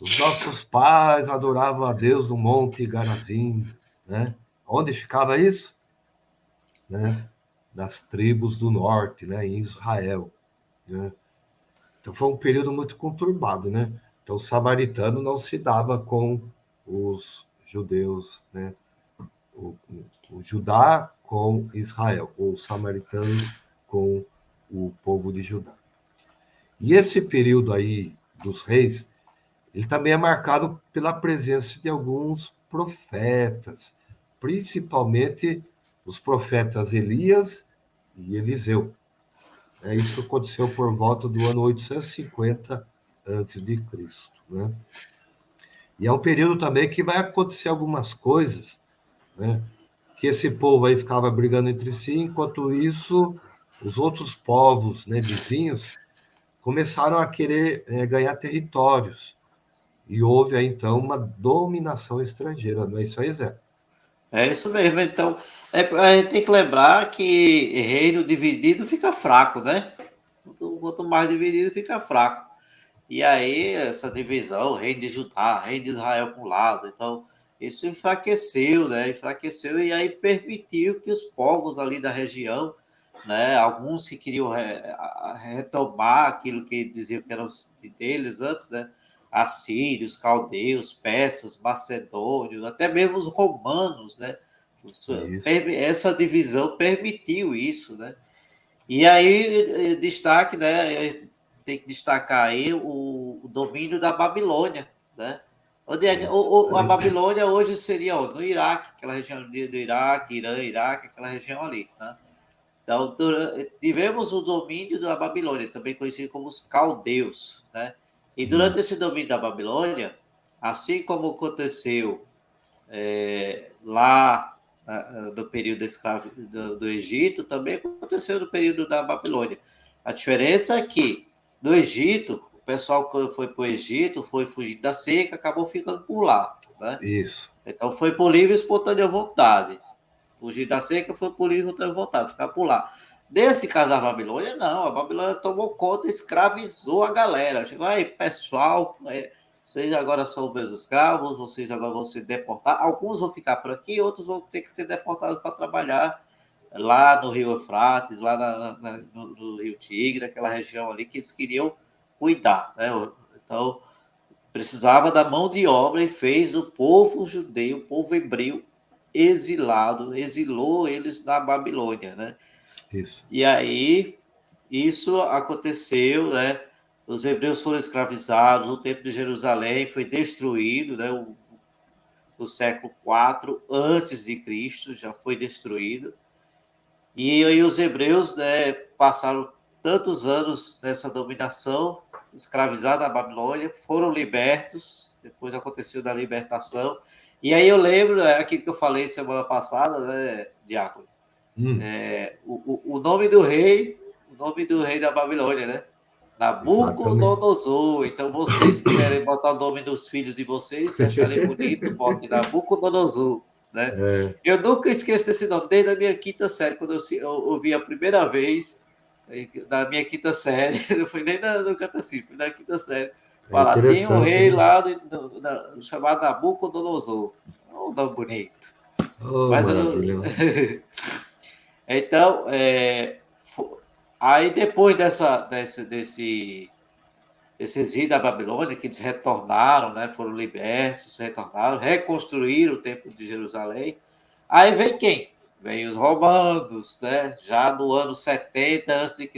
Os nossos pais adoravam a Deus no Monte Garazim, né? Onde ficava isso? Né? Nas tribos do norte, né? Em Israel, né? Então foi um período muito conturbado, né? Então o samaritano não se dava com os judeus, né? O Judá com Israel, ou o samaritano com o povo de Judá. E esse período aí dos reis, ele também é marcado pela presença de alguns profetas, principalmente os profetas Elias e Eliseu. Isso aconteceu por volta do ano 850 antes de Cristo, né? E é um período também que vai acontecer algumas coisas, né? Que esse povo aí ficava brigando entre si, enquanto isso, os outros povos, né, vizinhos, começaram a querer ganhar territórios. E houve aí, então, uma dominação estrangeira, não é isso aí, Zé? É isso mesmo. Então, a gente tem que lembrar que reino dividido fica fraco, né? Quanto mais dividido, fica fraco. E aí, essa divisão, reino de Judá, reino de Israel para um lado, então, isso enfraqueceu, né? Enfraqueceu e aí permitiu que os povos ali da região, né? Alguns que queriam retomar aquilo que diziam que era deles antes, né? Assírios, caldeus, persas, macedônios, até mesmo os romanos, né? Isso, Essa divisão permitiu isso, né? E aí, destaque, né? Tem que destacar aí o domínio da Babilônia, né? Onde é, isso. a Babilônia hoje seria ó, no Iraque, aquela região do Iraque, Irã, Iraque, aquela região ali, né? Então, tivemos o domínio da Babilônia, também conhecido como os caldeus, né? E durante esse Isso. domínio da Babilônia, assim como aconteceu lá do período do Egito, também aconteceu no período da Babilônia. A diferença é que no Egito, o pessoal que foi para o Egito foi fugir da seca, acabou ficando por lá, né? Isso. Então foi por livre e espontânea vontade. Fugir da seca foi por livre e espontânea vontade, ficar por lá. Nesse caso da Babilônia, não. A Babilônia tomou conta, escravizou a galera. Chegou aí, pessoal, vocês agora são meus escravos, vocês agora vão ser deportados. Alguns vão ficar por aqui, outros vão ter que ser deportados para trabalhar lá no Rio Eufrates, lá no Rio Tigre, aquela região ali que eles queriam cuidar, né? Então, precisava da mão de obra e fez o povo judeu, o povo hebreu exilado, exilou eles na Babilônia, né? Isso. E aí isso aconteceu, né? Os hebreus foram escravizados, o templo de Jerusalém foi destruído, né? No século IV antes de Cristo já foi destruído. E aí os hebreus, né, passaram tantos anos nessa dominação, escravizados na Babilônia, foram libertos, depois aconteceu da libertação. E aí eu lembro, aquilo que eu falei semana passada, né, Diácono, o nome do rei, o nome do rei da Babilônia, né? Exatamente. Nabucodonosor. Então, vocês que querem botar o nome dos filhos de vocês, se acharem bonito, botem Nabucodonosor, né? É, Eu nunca esqueço desse nome, desde a minha quinta série, quando eu ouvi a primeira vez, da minha quinta série, não foi nem no catecismo, foi na quinta série, é falar, tem um interessante, rei né? lá chamado Nabucodonosor. Um nome bonito. Oh, Mas eu não... maravilha. Então, aí depois desse exílio da Babilônia, que eles retornaram, né, foram libertos, retornaram, reconstruíram o Templo de Jerusalém. Aí vem quem? Vem os romanos, né, já no ano 70 a.C.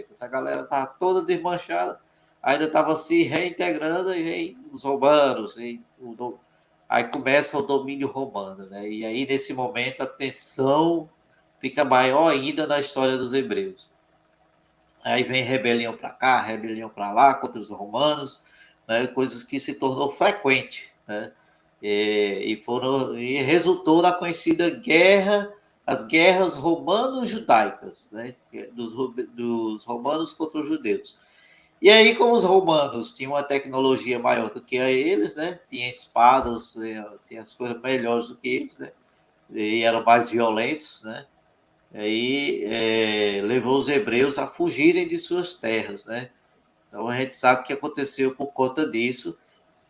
Essa galera estava toda desmanchada, ainda estava se reintegrando, e vem os romanos, aí começa o domínio romano, né? E aí, nesse momento, a tensão fica maior ainda na história dos hebreus. Aí vem rebelião para cá, rebelião para lá contra os romanos, né? Coisas que se tornou frequente, né? E resultou na conhecida guerra, as guerras romano-judaicas, né? Dos romanos contra os judeus. E aí, como os romanos tinham uma tecnologia maior do que a eles, né? Tinha espadas, tinha as coisas melhores do que eles, né? E eram mais violentos, né? Aí levou os hebreus a fugirem de suas terras, né? Então a gente sabe que aconteceu por conta disso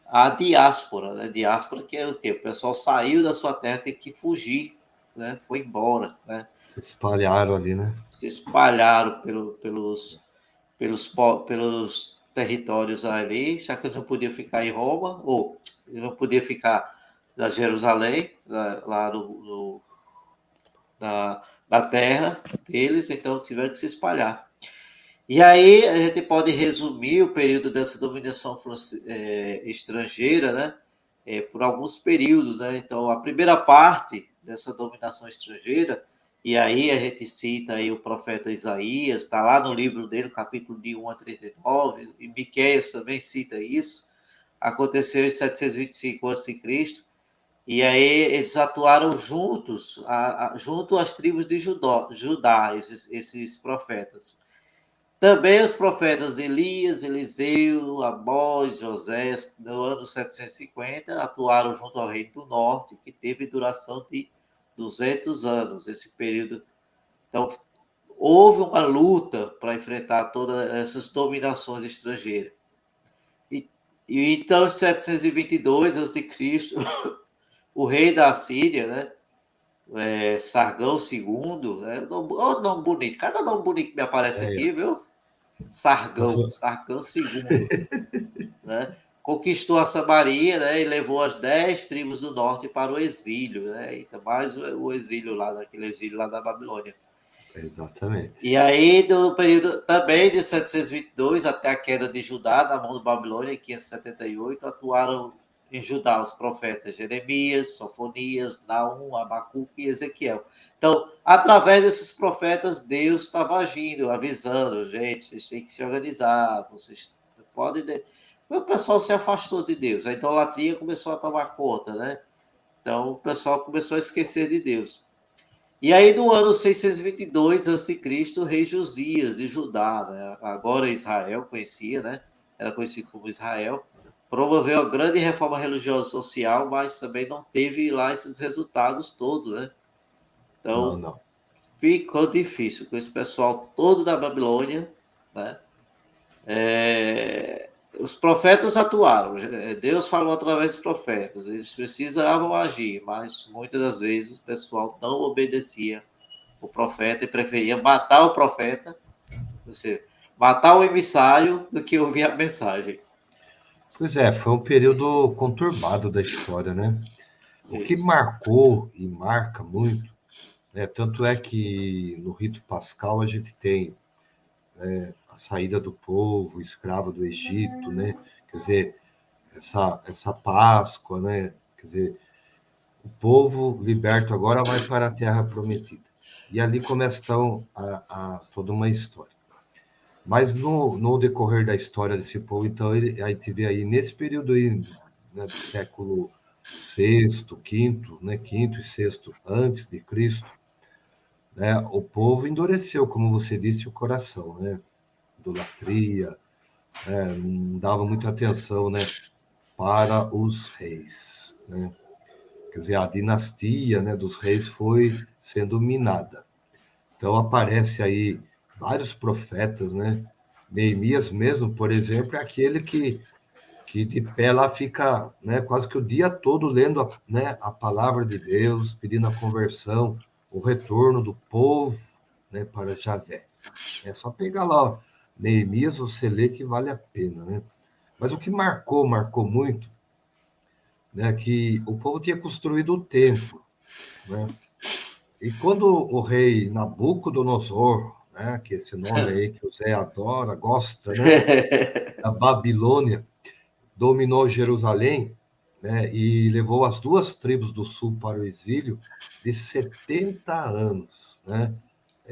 a diáspora, né? Diáspora que é o quê? O pessoal saiu da sua terra, tem que fugir, né? Foi embora, né? Se espalharam ali, né? Se espalharam pelos territórios ali, já que eles não podiam ficar em Roma, ou eles não podiam ficar na Jerusalém, lá na terra deles, então tiveram que se espalhar. E aí a gente pode resumir o período dessa dominação estrangeira, né? Por alguns períodos, né? Então a primeira parte dessa dominação estrangeira, e aí a gente cita aí o profeta Isaías, está lá no livro dele, capítulo de 1 a 39, e Miqueias também cita isso, aconteceu em 725 a.C., e aí eles atuaram juntos, junto às tribos de Judá, esses profetas. Também os profetas Elias, Eliseu, Amós, José, no ano 750, atuaram junto ao Reino do Norte, que teve duração de 200 anos, esse período. Então, houve uma luta para enfrentar todas essas dominações estrangeiras. Então, em 722 a.C., o rei da Síria, né, Sargão II, né, olha o nome bonito, cada nome bonito que me aparece É, aqui, viu? Sargão passou. II, né? Conquistou a Samaria, né? E levou as 10 tribos do norte para o exílio, né? Então, mais o exílio lá, daquele exílio lá da Babilônia. Exatamente. E aí, do período também de 722 até a queda de Judá, na mão do Babilônia, em 578, atuaram em Judá os profetas Jeremias, Sofonias, Naum, Abacuque e Ezequiel. Então, através desses profetas, Deus estava agindo, avisando, gente, vocês têm que se organizar, vocês podem... O pessoal se afastou de Deus, a idolatria começou a tomar conta, né? Então, o pessoal começou a esquecer de Deus. E aí, no ano 622 a.C., o rei Josias de Judá, né, agora Israel, conhecia, né, era conhecido como Israel, promoveu a grande reforma religiosa e social, mas também não teve lá esses resultados todos, né? Não, Então, não. ficou difícil com esse pessoal todo da Babilônia, né? Os profetas atuaram, Deus falou através dos profetas, eles precisavam agir, mas muitas das vezes o pessoal não obedecia o profeta e preferia matar o profeta, ou seja, matar o emissário do que ouvir a mensagem. Pois é, foi um período conturbado da história, né? O que Isso. marcou e marca muito, né? Tanto é que no rito pascal a gente tem a saída do povo escravo do Egito, né? Quer dizer, essa Páscoa, né? Quer dizer, o povo liberto agora vai para a Terra Prometida. E ali começa então toda uma história. Mas no decorrer da história desse povo, então, a gente vê aí, nesse período aí, né, do século sexto, quinto, né, quinto e sexto antes de Cristo, né, o povo endureceu, como você disse, o coração, né, idolatria, não dava muita atenção, né, para os reis, né? Quer dizer, a dinastia, né, dos reis foi sendo minada. Então aparece aí vários profetas, né? Neemias mesmo, por exemplo, é aquele que de pé lá fica, né, quase que o dia todo lendo né, a palavra de Deus, pedindo a conversão, o retorno do povo, né, para Javé. É só pegar lá, ó, Neemias, você lê que vale a pena, né? Mas o que marcou muito, né, que o povo tinha construído o templo, né? E quando o rei Nabucodonosor, né, que esse nome aí que o Zé adora, gosta, né, da Babilônia, dominou Jerusalém, né, e levou as duas tribos do sul para o exílio de 70 anos, né?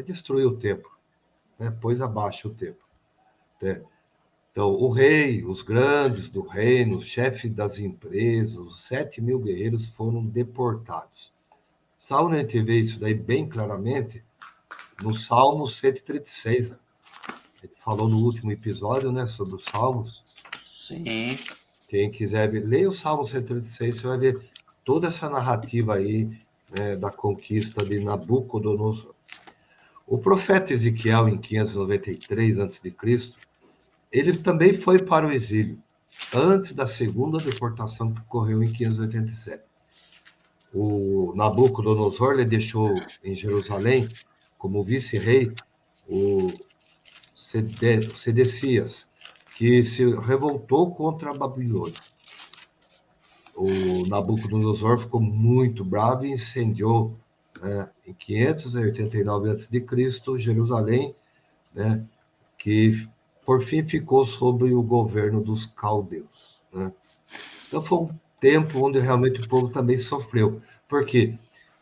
Destruiu o templo, né, pôs abaixo o templo, né? Então, o rei, os grandes do reino, os chefes das empresas, os 7.000 guerreiros foram deportados. Saulo, né, vê isso daí bem claramente no Salmo 136. Né? Ele falou no último episódio, né, sobre os Salmos. Sim. Quem quiser ver, leia o Salmo 136, você vai ver toda essa narrativa aí, né, da conquista de Nabucodonosor. O profeta Ezequiel, em 593 a.C., ele também foi para o exílio, antes da segunda deportação que ocorreu em 587. O Nabucodonosor ele deixou em Jerusalém, como vice-rei, o Sedecias, que se revoltou contra a Babilônia. O Nabucodonosor ficou muito bravo e incendiou, né, em 589 a.C., Jerusalém, né, que por fim ficou sob o governo dos caldeus. Né? Então foi um tempo onde realmente o povo também sofreu, porque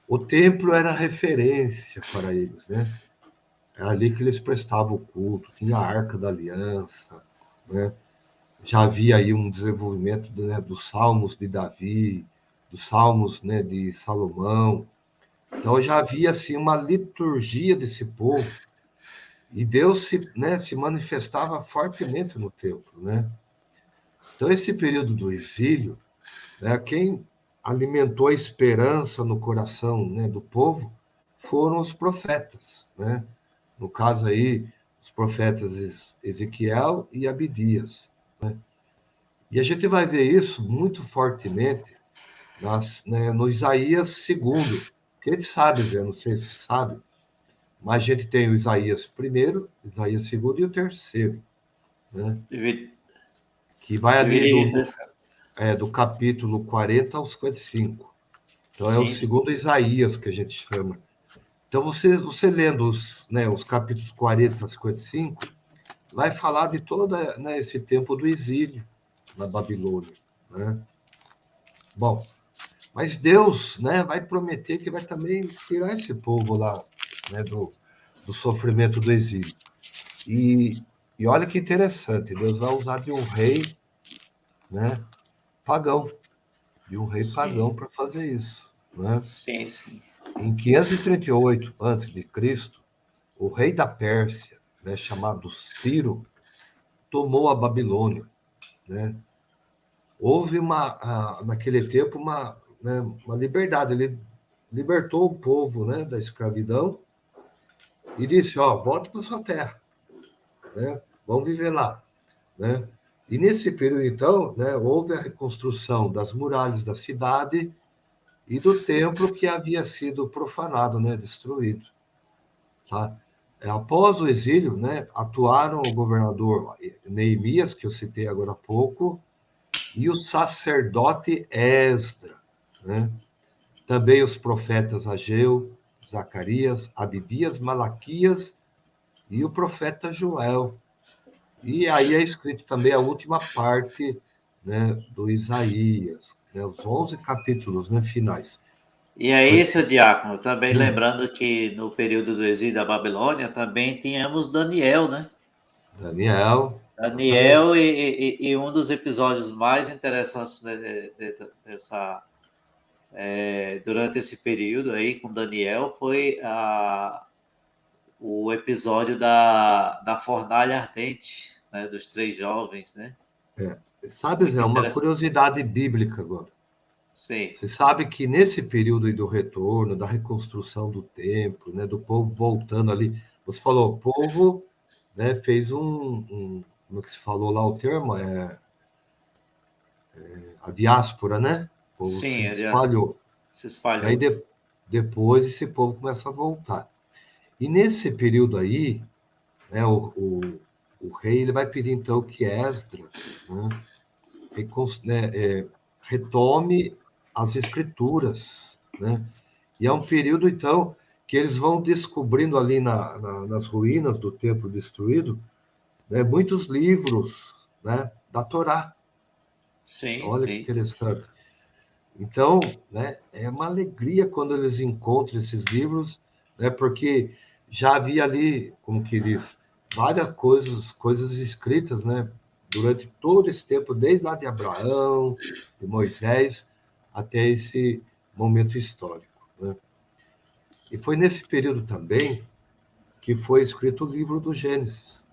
o templo era referência para eles, né? Era ali que eles prestavam o culto, tinha a Arca da Aliança, né? Já havia aí um desenvolvimento, né, dos Salmos de Davi, dos Salmos, né, de Salomão. Então já havia assim uma liturgia desse povo e Deus se manifestava fortemente no templo, né? Então esse período do exílio, né, quem alimentou a esperança no coração, né, do povo foram os profetas, né? No caso aí, os profetas Ezequiel e Abidias. E a gente vai ver isso muito fortemente né, no Isaías 2. Que a gente sabe, Zé, não sei se sabe, mas a gente tem o Isaías primeiro, Isaías segundo e o terceiro, né? Que vai ali Deveria ter. do capítulo 40 ao 55. Então é o Sim, sim. segundo Isaías que a gente chama. Então você lendo os capítulos 40 a 55, vai falar de todo, né, esse tempo do exílio na Babilônia, né? Bom, mas Deus, né, vai prometer que vai também tirar esse povo lá, né, do sofrimento do exílio. E olha que interessante, Deus vai usar de um rei, né, pagão, de um rei Sim, pagão para fazer isso, né? sim, sim. Em 538 a.C., o rei da Pérsia, né, chamado Ciro, tomou a Babilônia, né? Houve naquele tempo né, uma liberdade, ele libertou o povo, né, da escravidão e disse, ó, volta para sua terra, né? Vamos viver lá, né? E nesse período, então, né, houve a reconstrução das muralhas da cidade e do templo que havia sido profanado, né, destruído, tá? Após o exílio, né, atuaram o governador Neemias, que eu citei agora há pouco, e o sacerdote Esdra, né? Também os profetas Ageu, Zacarias, Abidias, Malaquias e o profeta Joel. E aí é escrito também a última parte, né, do Isaías, né, os 11 capítulos, né, finais. E aí, seu Porque, diácono, também lembrando que no período do exílio da Babilônia também tínhamos Daniel, né? Daniel, exatamente. Daniel e um dos episódios mais interessantes dessa, durante esse período aí com Daniel foi o episódio da fornalha ardente, né, dos três jovens, né? Sabe, Muito Zé, uma interessante. curiosidade bíblica agora. Sim, Você sabe que nesse período aí do retorno, da reconstrução do templo, né, do povo voltando ali, você falou, o povo, né, fez como é que se falou lá o termo? A diáspora, né? O povo se sim, aliás, espalhou. se E aí espalhou. depois esse povo começa a voltar. E nesse período aí, né, o rei ele vai pedir então que Esdras, né, retome as escrituras, né? E é um período, então, que eles vão descobrindo ali nas ruínas do templo destruído, né, muitos livros, né, da Torá. Sim, Olha que sim. interessante. Então, né, é uma alegria quando eles encontram esses livros, né, porque já havia ali, como que diz, várias coisas escritas, né, durante todo esse tempo, desde lá de Abraão, de Moisés, até esse momento histórico, né? E foi nesse período também que foi escrito o livro do Gênesis.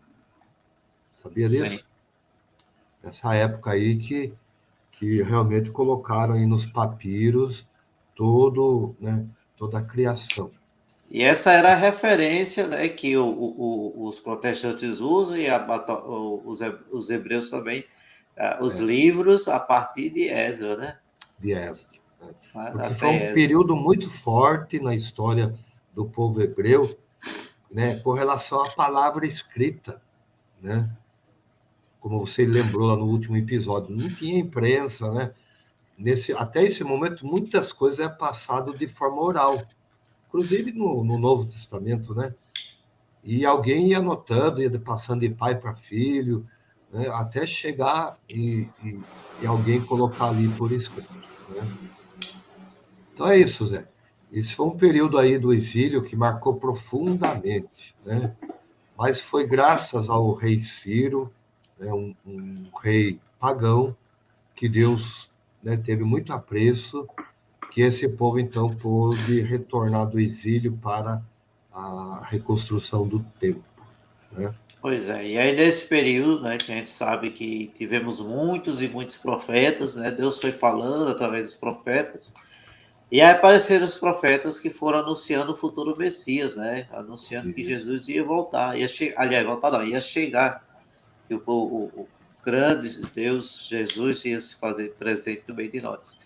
Sabia Sim. disso? Nessa época aí que realmente colocaram aí nos papiros né, toda a criação. E essa era a referência, né, que os protestantes usam e os hebreus também, os É, livros a partir de Esdra, né? de Esdra, né? Porque foi um Até Esdra. período muito forte na história do povo hebreu, né, com relação à palavra escrita, né? Como você lembrou lá no último episódio, não tinha imprensa, né? Até esse momento, muitas coisas é passado de forma oral, inclusive no Novo Testamento, né? E alguém ia anotando, ia passando de pai para filho, né? Até chegar e alguém colocar ali por escrito, né? Então é isso, Zé. Esse foi um período aí do exílio que marcou profundamente, né? Mas foi graças ao rei Ciro, né? Um rei pagão, que Deus, né, teve muito apreço, que esse povo então pôde retornar do exílio para a reconstrução do templo, né? Pois é, e aí nesse período, né, que a gente sabe que tivemos muitos e muitos profetas, né? Deus foi falando através dos profetas, e aí apareceram os profetas que foram anunciando o futuro Messias, né? Anunciando que Isso, Jesus ia voltar, aliás, voltar não, ia chegar, que o grande Deus Jesus ia se fazer presente no meio de nós.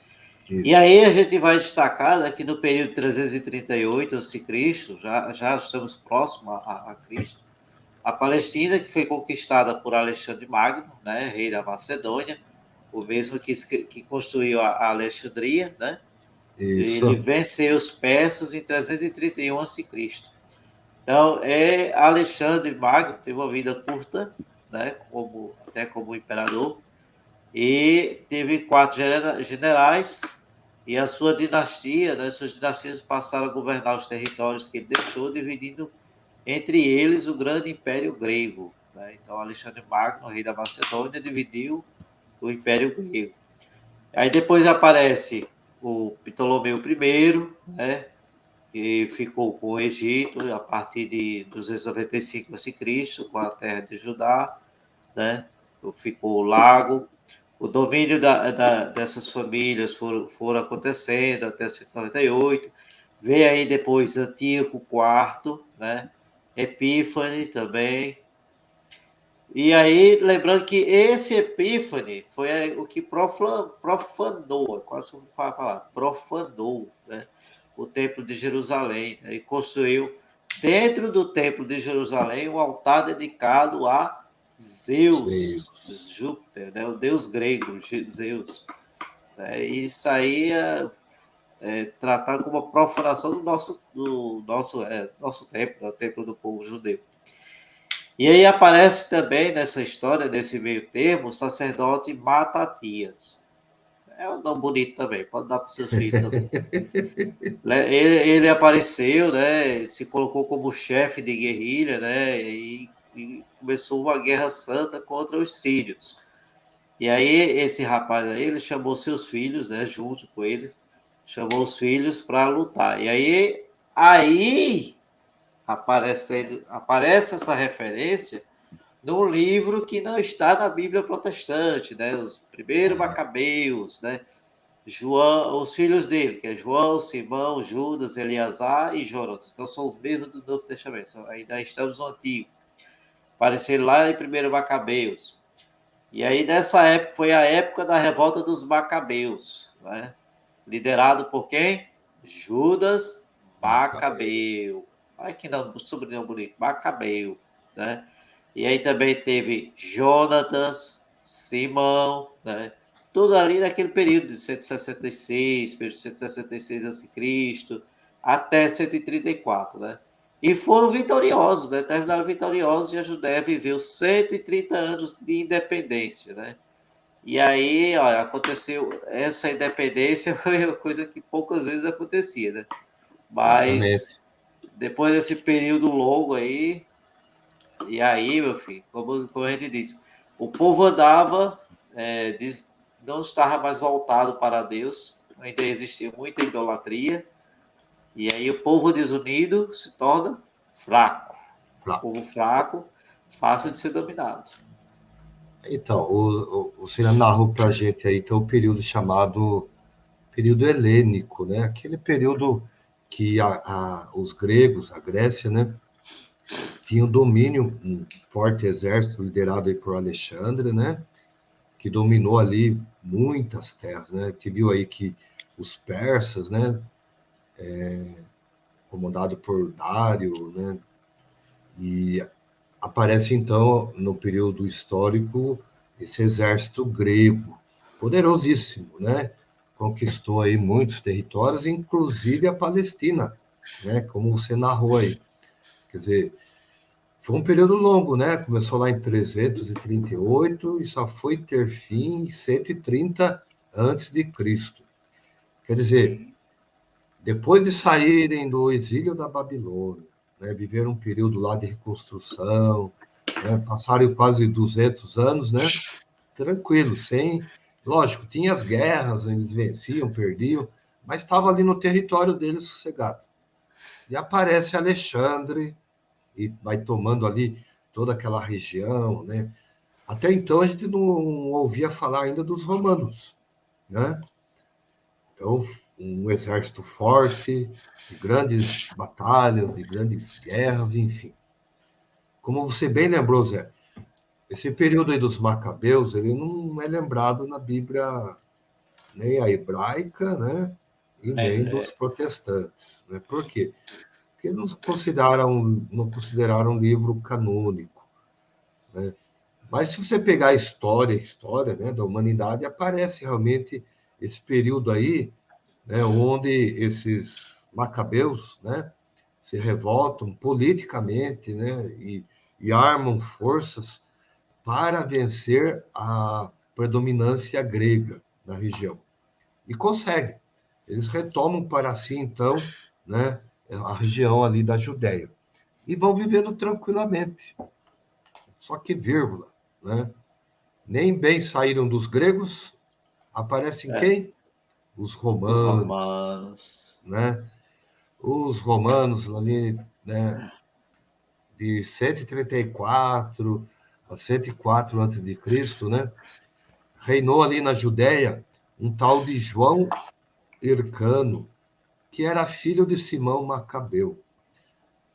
E isso. aí a gente vai destacar, né, que no período 338 a.C., já estamos próximos a Cristo, a Palestina, que foi conquistada por Alexandre Magno, né, rei da Macedônia, o mesmo que construiu a Alexandria, né? Ele Isso. venceu os persas em 331 a.C. Então, Alexandre Magno teve uma vida curta, né, até como imperador, e teve quatro generais, e a sua dinastia, né, suas dinastias passaram a governar os territórios que ele deixou, dividindo entre eles o grande império grego. Né? Então, Alexandre Magno, rei da Macedônia, dividiu o império grego. Aí depois aparece o Ptolomeu I, né, que ficou com o Egito a partir de 295 a.C., com a terra de Judá, né? Ficou o lago. O domínio dessas famílias foram acontecendo até 198. Veio aí depois Antíoco IV, né? Epífane também. E aí, lembrando que esse Epífane foi o que profanou, quase que fala a palavra, profanou, né, o Templo de Jerusalém, né, e construiu dentro do Templo de Jerusalém um altar dedicado a Zeus, Zeus. Júpiter, né? O deus grego, Zeus. Isso aí é tratado como uma profanação do nosso templo, né? O templo do povo judeu. E aí aparece também nessa história, nesse meio termo, o sacerdote Matatias. É um nome bonito também, pode dar para os seus filhos também. Ele apareceu, né? Se colocou como chefe de guerrilha, né? E começou uma guerra santa contra os sírios. E aí esse rapaz aí, ele chamou seus filhos, né? Junto com ele, chamou os filhos para lutar. E aí aparece essa referência num livro que não está na Bíblia protestante, né? Os primeiros Macabeus, né? João, os filhos dele, que é João, Simão, Judas, Eleazar e Jonas. Então são os mesmos do Novo Testamento. Ainda estamos no Antigo. Apareceram lá em 1 Macabeus. E aí nessa época foi a época da revolta dos Macabeus, né? Liderado por quem? Judas Macabeu. Macabeu. Ai que não, sobrenome bonito, Macabeu, né? E aí também teve Jonatas, Simão, né? Tudo ali naquele período de 166, período de 166 a.C., até 134, né? E foram vitoriosos, né? Terminaram vitoriosos e a Judéia viveu 130 anos de independência, né? E aí, olha, aconteceu essa independência, foi uma coisa que poucas vezes acontecia, né? Mas Exatamente. depois desse período longo aí, e aí, meu filho, como a gente disse, o povo andava, não estava mais voltado para Deus, ainda existia muita idolatria, e aí o povo desunido se torna fraco. Claro. Povo fraco, fácil de ser dominado. Então, você narrou para a gente aí, tem o período chamado período helênico, né? Aquele período que os gregos, a Grécia, né, tinham domínio, um forte exército liderado aí por Alexandre, né, que dominou ali muitas terras, né? Que viu aí que os persas, né, comandado por Dário, né, e aparece então no período histórico esse exército grego, poderosíssimo, né? Conquistou aí muitos territórios, inclusive a Palestina, né? Como você narrou aí. Quer dizer, foi um período longo, né? Começou lá em 338 e só foi ter fim em 130 antes de Cristo. Quer dizer, depois de saírem do exílio da Babilônia, né, viveram um período lá de reconstrução, né, passaram quase 200 anos, né, tranquilo, sem... Lógico, tinha as guerras, eles venciam, perdiam, mas estava ali no território deles sossegado. E aparece Alexandre e vai tomando ali toda aquela região, né? Até então a gente não ouvia falar ainda dos romanos, né? Então, um exército forte, de grandes batalhas, de grandes guerras, enfim. Como você bem lembrou, Zé, esse período aí dos Macabeus, ele não é lembrado na Bíblia nem a hebraica, né? E nem dos protestantes, né? Por quê? Porque não consideraram um livro canônico, né? Mas se você pegar a história, né, da humanidade, aparece realmente esse período aí, né, onde esses macabeus, né, se revoltam politicamente, né, e armam forças para vencer a predominância grega na região. E conseguem. Eles retomam para si, então, né, a região ali da Judéia. E vão vivendo tranquilamente. Só que, vírgula, né? Nem bem saíram dos gregos, aparecem É, quem? Os os romanos, romanos. né? Os romanos ali, né, de 134 a 104 a.C., né, reinou ali na Judéia um tal de João Hircano, que era filho de Simão Macabeu.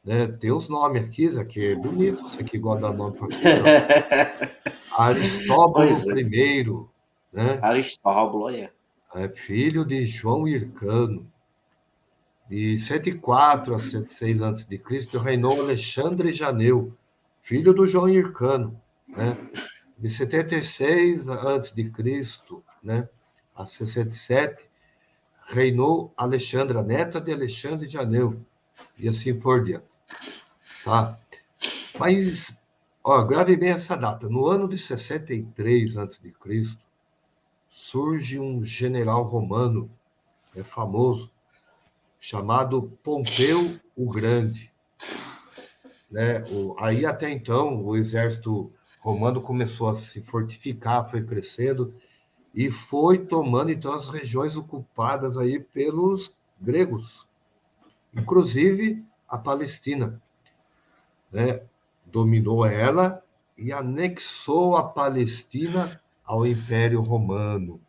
Né? Tem os nomes aqui, Zé, que é bonito, você que gosta de dar nome para filho, ó. Pois Aristóbulo é, I, né? Aristóbulo, olha. É filho de João Hircano. De 104 a 106 a.C., reinou Alexandre Janeu, filho do João Hircano. né? De 76 antes de Cristo, né, a 67, reinou Alexandra, neta de Alexandre de Aneu, e assim por diante, tá? Mas, ó, grave bem essa data. No ano de 63 antes de Cristo, surge um general romano, famoso, chamado Pompeu o Grande, né? Aí até então o exército romano começou a se fortificar, foi crescendo e foi tomando então as regiões ocupadas aí pelos gregos, inclusive a Palestina, né? Dominou ela e anexou a Palestina ao Império Romano.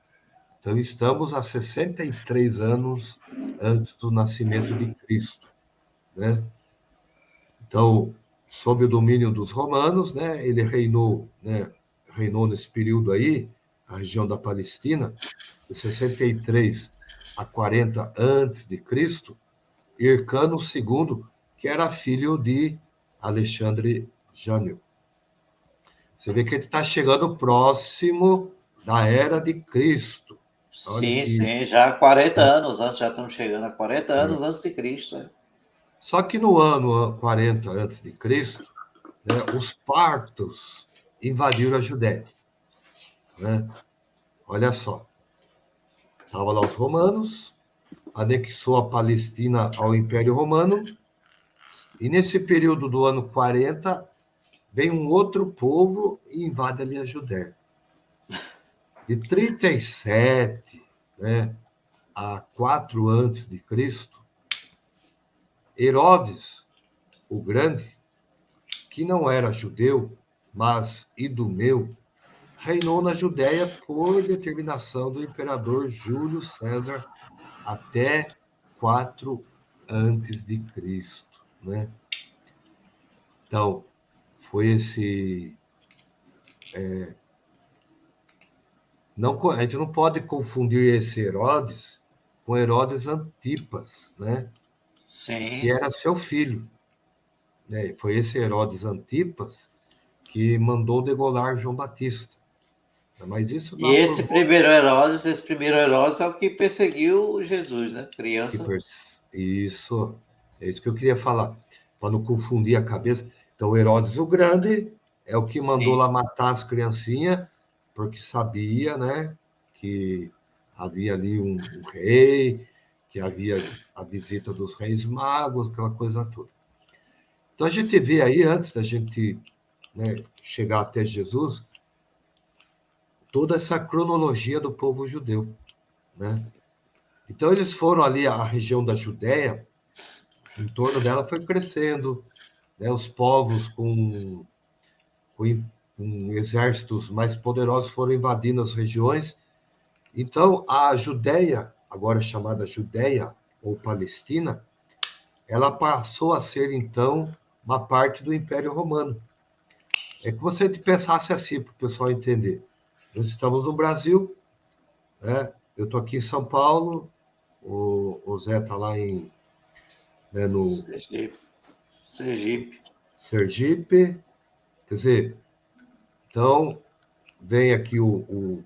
Então estamos a 63 anos antes do nascimento de Cristo, né? Então, sob o domínio dos romanos, né, ele reinou, né, reinou nesse período aí, a região da Palestina, de 63 a 40 antes de Cristo, Hircano II, que era filho de Alexandre Jânio. Você vê que ele está chegando próximo da era de Cristo. Olha Sim, que. sim, já há 40 anos antes, já estamos chegando a 40 É. anos antes de Cristo. Né? Só que no ano 40 antes de Cristo, né, os partos invadiram a Judéia, né? Olha só, estavam lá os romanos, anexou a Palestina ao Império Romano, e nesse período do ano 40, vem um outro povo e invade ali a Judéia. De 37, né, a 4 antes de Cristo, Herodes, o Grande, que não era judeu, mas idumeu, reinou na Judéia por determinação do imperador Júlio César até 4 antes de Cristo, né? Então, foi esse não, a gente não pode confundir esse Herodes com Herodes Antipas, né? Que Sim. era seu filho, né? Foi esse Herodes Antipas que mandou degolar João Batista. Mas isso E lá por volta esse primeiro Herodes é o que perseguiu Jesus, né? Criança. isso, é isso que eu queria falar, para não confundir a cabeça. Então, Herodes o Grande é o que mandou Sim. lá matar as criancinhas, porque sabia, né, que havia ali um rei, que havia a visita dos reis magos, aquela coisa toda. Então, a gente vê aí, antes da gente, né, chegar até Jesus, toda essa cronologia do povo judeu, né? Então, eles foram ali à região da Judéia, em torno dela foi crescendo, né? Os povos com exércitos mais poderosos foram invadindo as regiões. Então, a Judéia, agora chamada Judéia ou Palestina, ela passou a ser, então, uma parte do Império Romano. É que você pensasse assim, para o pessoal entender. Nós estamos no Brasil, né? Eu estou aqui em São Paulo, o Zé está lá né, no Sergipe. Sergipe. Sergipe. Quer dizer, então, vem aqui um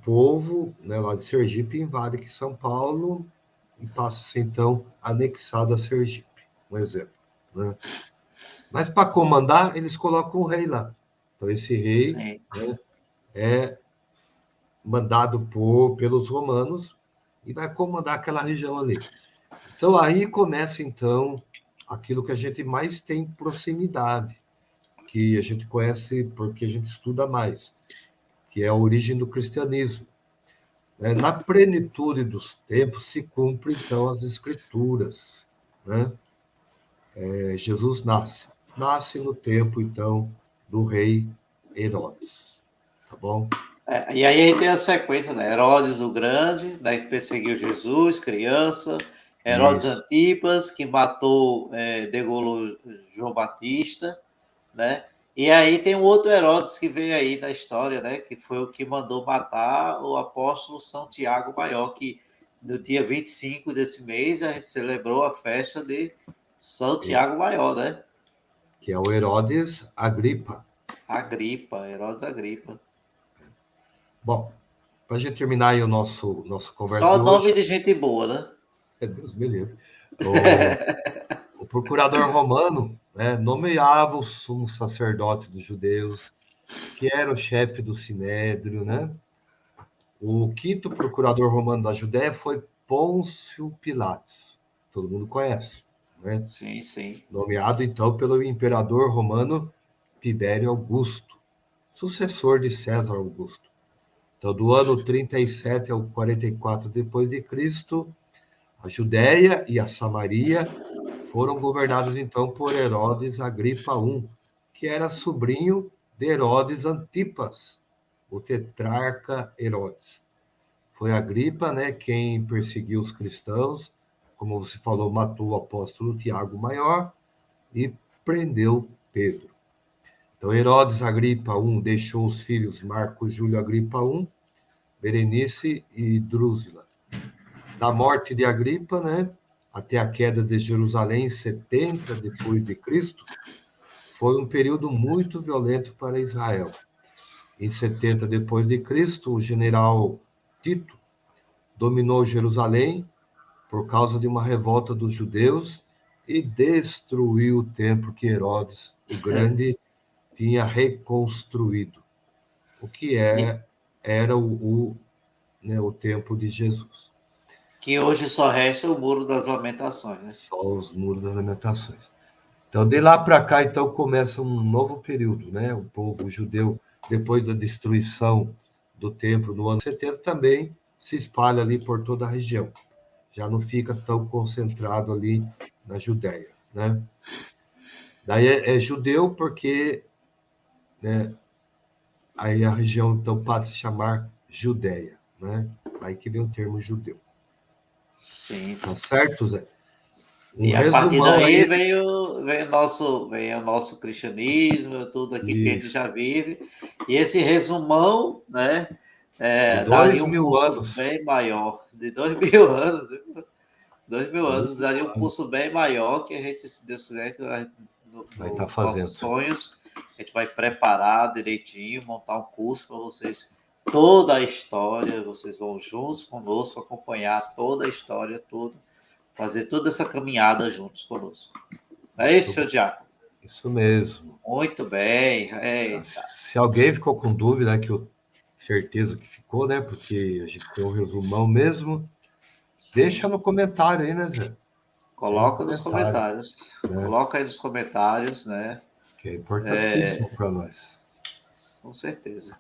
povo, né, lá de Sergipe, invade aqui São Paulo e passa a ser, então, anexado a Sergipe, um exemplo, né? Mas para comandar, eles colocam o rei lá. Então, esse rei, Sim. né, é mandado pelos romanos e vai comandar aquela região ali. Então, aí começa, então, aquilo que a gente mais tem proximidade, que a gente conhece porque a gente estuda mais, que é a origem do cristianismo. Na plenitude dos tempos se cumpre, então, as escrituras, né? Jesus nasce no tempo, então, do rei Herodes, tá bom? E aí tem a sequência, né? Herodes o Grande, né, que perseguiu Jesus, criança. Herodes Isso, Antipas, que matou, degolou João Batista, né? E aí tem um outro Herodes que veio aí na história, né? Que foi o que mandou matar o apóstolo São Tiago Maior, que no dia 25 desse mês a gente celebrou a festa de São é, Tiago Maior, né? que é o Herodes Agripa, Agripa, Herodes Agripa. Bom, para a gente terminar aí o nosso conversa de Só nome hoje, de gente boa, né? Deus me livre, o procurador romano, né, nomeava o sumo sacerdote dos judeus, que era o chefe do sinédrio, né? O quinto procurador romano da Judéia foi Pôncio Pilatos, todo mundo conhece, né? Sim, sim. Nomeado então pelo imperador romano Tibério Augusto, sucessor de César Augusto. Então, do ano 37 ao 44 depois de Cristo, a Judéia e a Samaria foram governadas então por Herodes Agripa I, que era sobrinho de Herodes Antipas, o tetrarca Herodes. Foi Agripa, né, quem perseguiu os cristãos, como você falou, matou o apóstolo Tiago Maior e prendeu Pedro. Então, Herodes Agripa I deixou os filhos Marco Júlio Agripa I, Berenice e Drúzila. Da morte de Agripa, né, até a queda de Jerusalém em 70 depois de Cristo, foi um período muito violento para Israel. Em 70 depois de Cristo, o general Tito dominou Jerusalém por causa de uma revolta dos judeus e destruiu o templo que Herodes o Grande tinha reconstruído, o que era né, o templo de Jesus. Que hoje só resta o Muro das Lamentações, né? Só os muros das lamentações. Então, de lá para cá, então, começa um novo período, né? O povo judeu, depois da destruição do templo no ano 70, também se espalha ali por toda a região. Já não fica tão concentrado ali na Judéia, né? Daí é judeu porque, né, aí a região então passa a se chamar Judéia, né? Aí que vem o termo judeu. Sim, Tá sim. certo, Zé? Um E a partir resumão daí aí. vem o nosso cristianismo, tudo aqui que a gente Isso. já vive. E esse resumão, né, De daria dois um mil curso anos. bem maior, de 2.000 anos. 2.000 Dois anos mil daria um anos. curso bem maior que a gente, se Deus quiser, Vai estar nos fazendo nossos também. sonhos, a gente vai preparar direitinho, montar um curso para vocês, toda a história, vocês vão juntos conosco acompanhar toda a história, toda, fazer toda essa caminhada juntos conosco. Não é isso, Isso, seu Diácono? isso mesmo. Muito bem. Eita. Se alguém ficou com dúvida, que eu certeza que ficou, né? Porque a gente tem um resumão mesmo. Deixa Sim. no comentário aí, né, Zé? Deixa aí no Coloca nos comentário, comentários. né? Coloca aí nos comentários, né? Que é importantíssimo para nós. Com certeza.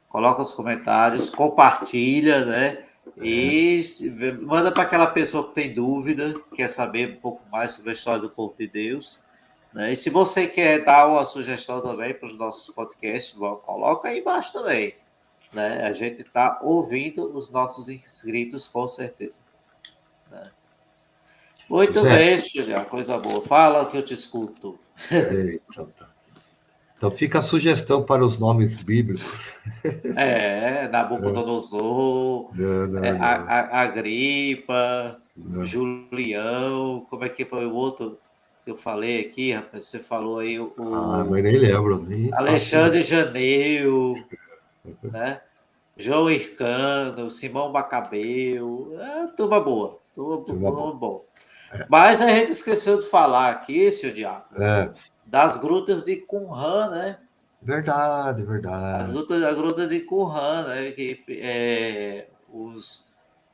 Coloca nos comentários, compartilha, né? E manda para aquela pessoa que tem dúvida, quer saber um pouco mais sobre a história do povo de Deus. Né? E se você quer dar uma sugestão também para os nossos podcasts, coloca aí embaixo também. Né? A gente está ouvindo os nossos inscritos, com certeza. Né? Muito Zé, bem, já coisa boa. Fala que eu te escuto. então, tá. Então fica a sugestão para os nomes bíblicos. Nabucodonosor, Não, não, não, Agripa, não. Julião, como é que foi o outro que eu falei aqui, rapaz? Você falou aí Ah, mas o nem lembro, nem faço ideia. Alexandre Janeu, né? João Hircano, Simão Macabeu, turma boa, Turma turma boa. boa. Mas a gente esqueceu de falar aqui, seu Diabo, É, das grutas de Qumran, né? verdade, verdade. A gruta de Qumran, né? Que os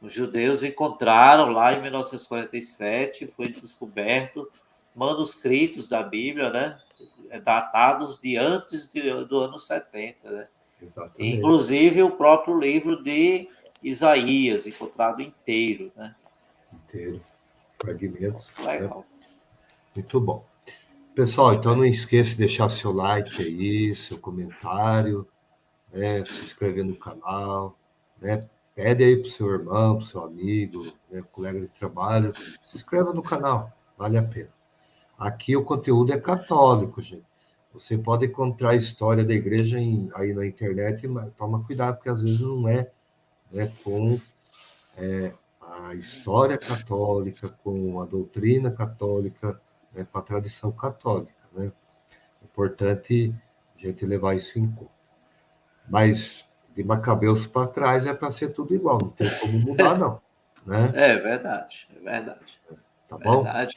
judeus encontraram lá em 1947, foi descoberto manuscritos da Bíblia, né? Datados de antes do ano 70, né? Exatamente. Inclusive o próprio livro de Isaías, encontrado inteiro, né? Inteiro. Fragmentos, né? Legal. Muito bom. Pessoal, Muito então não bem. esqueça de deixar seu like aí, seu comentário, né? Se inscrever no canal, né? Pede aí pro seu irmão, pro seu amigo, né? Colega de trabalho, se inscreva no canal, vale a pena. Aqui o conteúdo é católico, gente. Você pode encontrar a história da igreja aí na internet, mas toma cuidado, porque às vezes não é, né, com a história católica, com a doutrina católica, né, com a tradição católica, né? É importante A gente levar isso em conta. Mas de Macabeus para trás é para ser tudo igual, não tem como mudar, não. Né? É verdade, é verdade, Tá bom? verdade.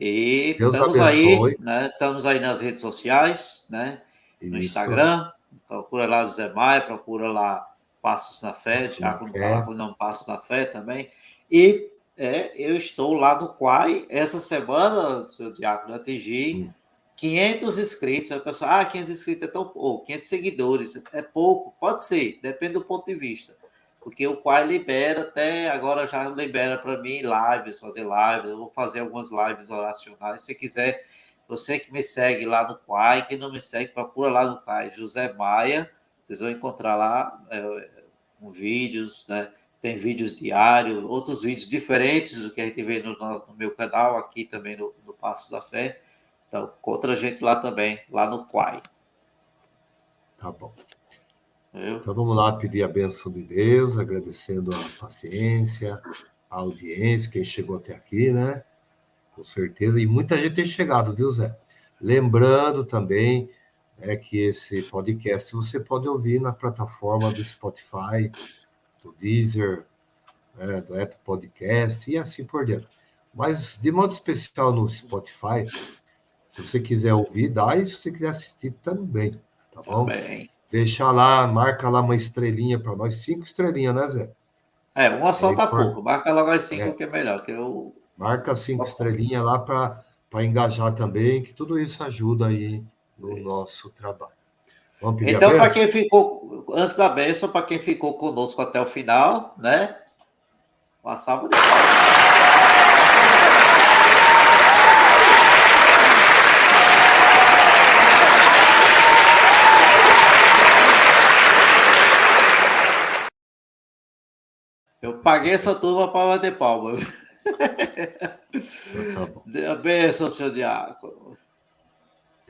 E Deus abençoe. estamos aí nas redes sociais, né? No Isso. Instagram, procura lá o Zé Maia, procura lá Passos na Fé, Passo na Diácono fé. não Passos na Fé também. E eu estou lá no Quai, essa semana, seu Diácono, eu atingi Hum. 500 inscritos. Aí o pessoal, 500 inscritos é tão pouco, 500 seguidores, é pouco, pode ser, depende do ponto de vista. Porque o Quai libera, até agora já libera para mim lives, fazer lives. Eu vou fazer algumas lives oracionais. Se quiser, você que me segue lá no Quai, quem não me segue, procura lá no Quai, José Maia. Vocês vão encontrar lá com vídeos, né? Tem vídeos diários, outros vídeos diferentes do que a gente vê no meu canal, aqui também no Passos da Fé. Então, encontra a gente lá também, lá no Quai. Tá bom. Viu? Então vamos lá pedir a bênção de Deus, agradecendo a paciência, a audiência, quem chegou até aqui, né? Com certeza. E muita gente tem chegado, viu, Zé? Lembrando também que esse podcast você pode ouvir na plataforma do Spotify, do Deezer, do Apple Podcast e assim por diante. Mas, de modo especial no Spotify, se você quiser ouvir, dá, e se você quiser assistir também, tá bom? Também. Deixa lá, marca lá uma estrelinha para nós, 5 estrelinhas, né, Zé? Uma É só tá importante. pouco. Marca logo as 5 É, que é melhor, que eu. marca cinco Spotify. estrelinhas lá para engajar também, que tudo isso ajuda aí no Isso. nosso trabalho. Vamos pedir a Então, para benção? quem ficou, antes da bênção, para quem ficou conosco até o final, né? Uma salva de palmas. Eu paguei essa turma para bater palma. Então, tá bom. Dê a bênção, seu diácono.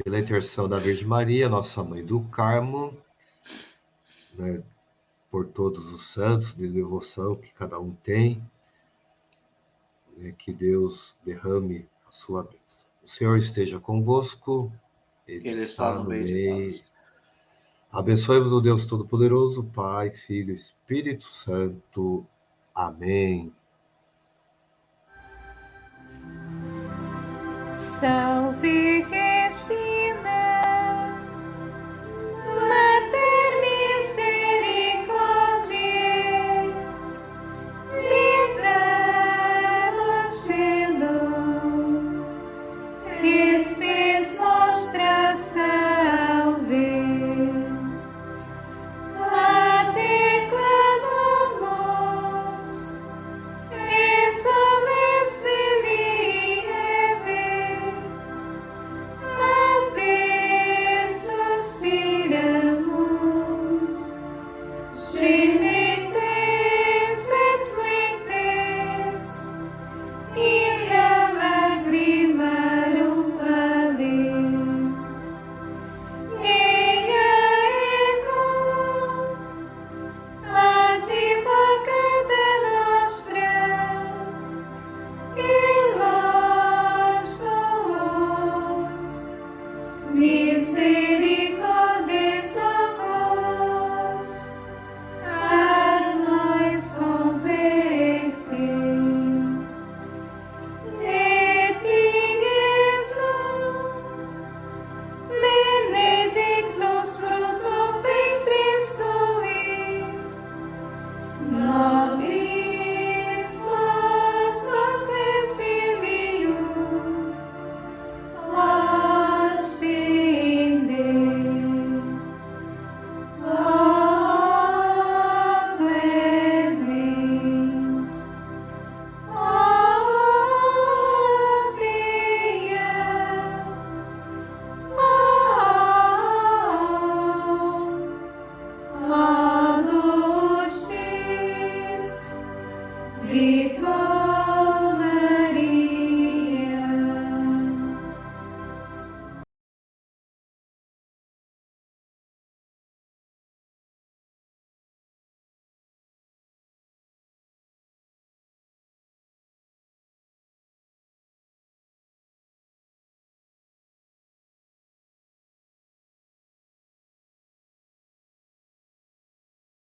Pela intercessão da Virgem Maria, nossa mãe do Carmo, né, por todos os santos de devoção que cada um tem, né, que Deus derrame a sua bênção. O Senhor esteja convosco, Ele Ele está está no no meio de meio. nós. Abençoe-vos o Deus Todo-Poderoso, Pai, Filho e Espírito Santo. Amém. Salve Regina, Mater Misericordiae, Vita Lucilo, Espes nostra salve. A te clamamos, exoles venieve, a te suspiramos, gementes et flentes, illa lacrimarum vale. Ella ego, advocata nostra, e nós somos misericórdia socorros, a nós converte. Et in Jesum benedictus fructus ventris tui, nobis vos Concilium, ostende. O plebis, o pia, Aducis, Vicor.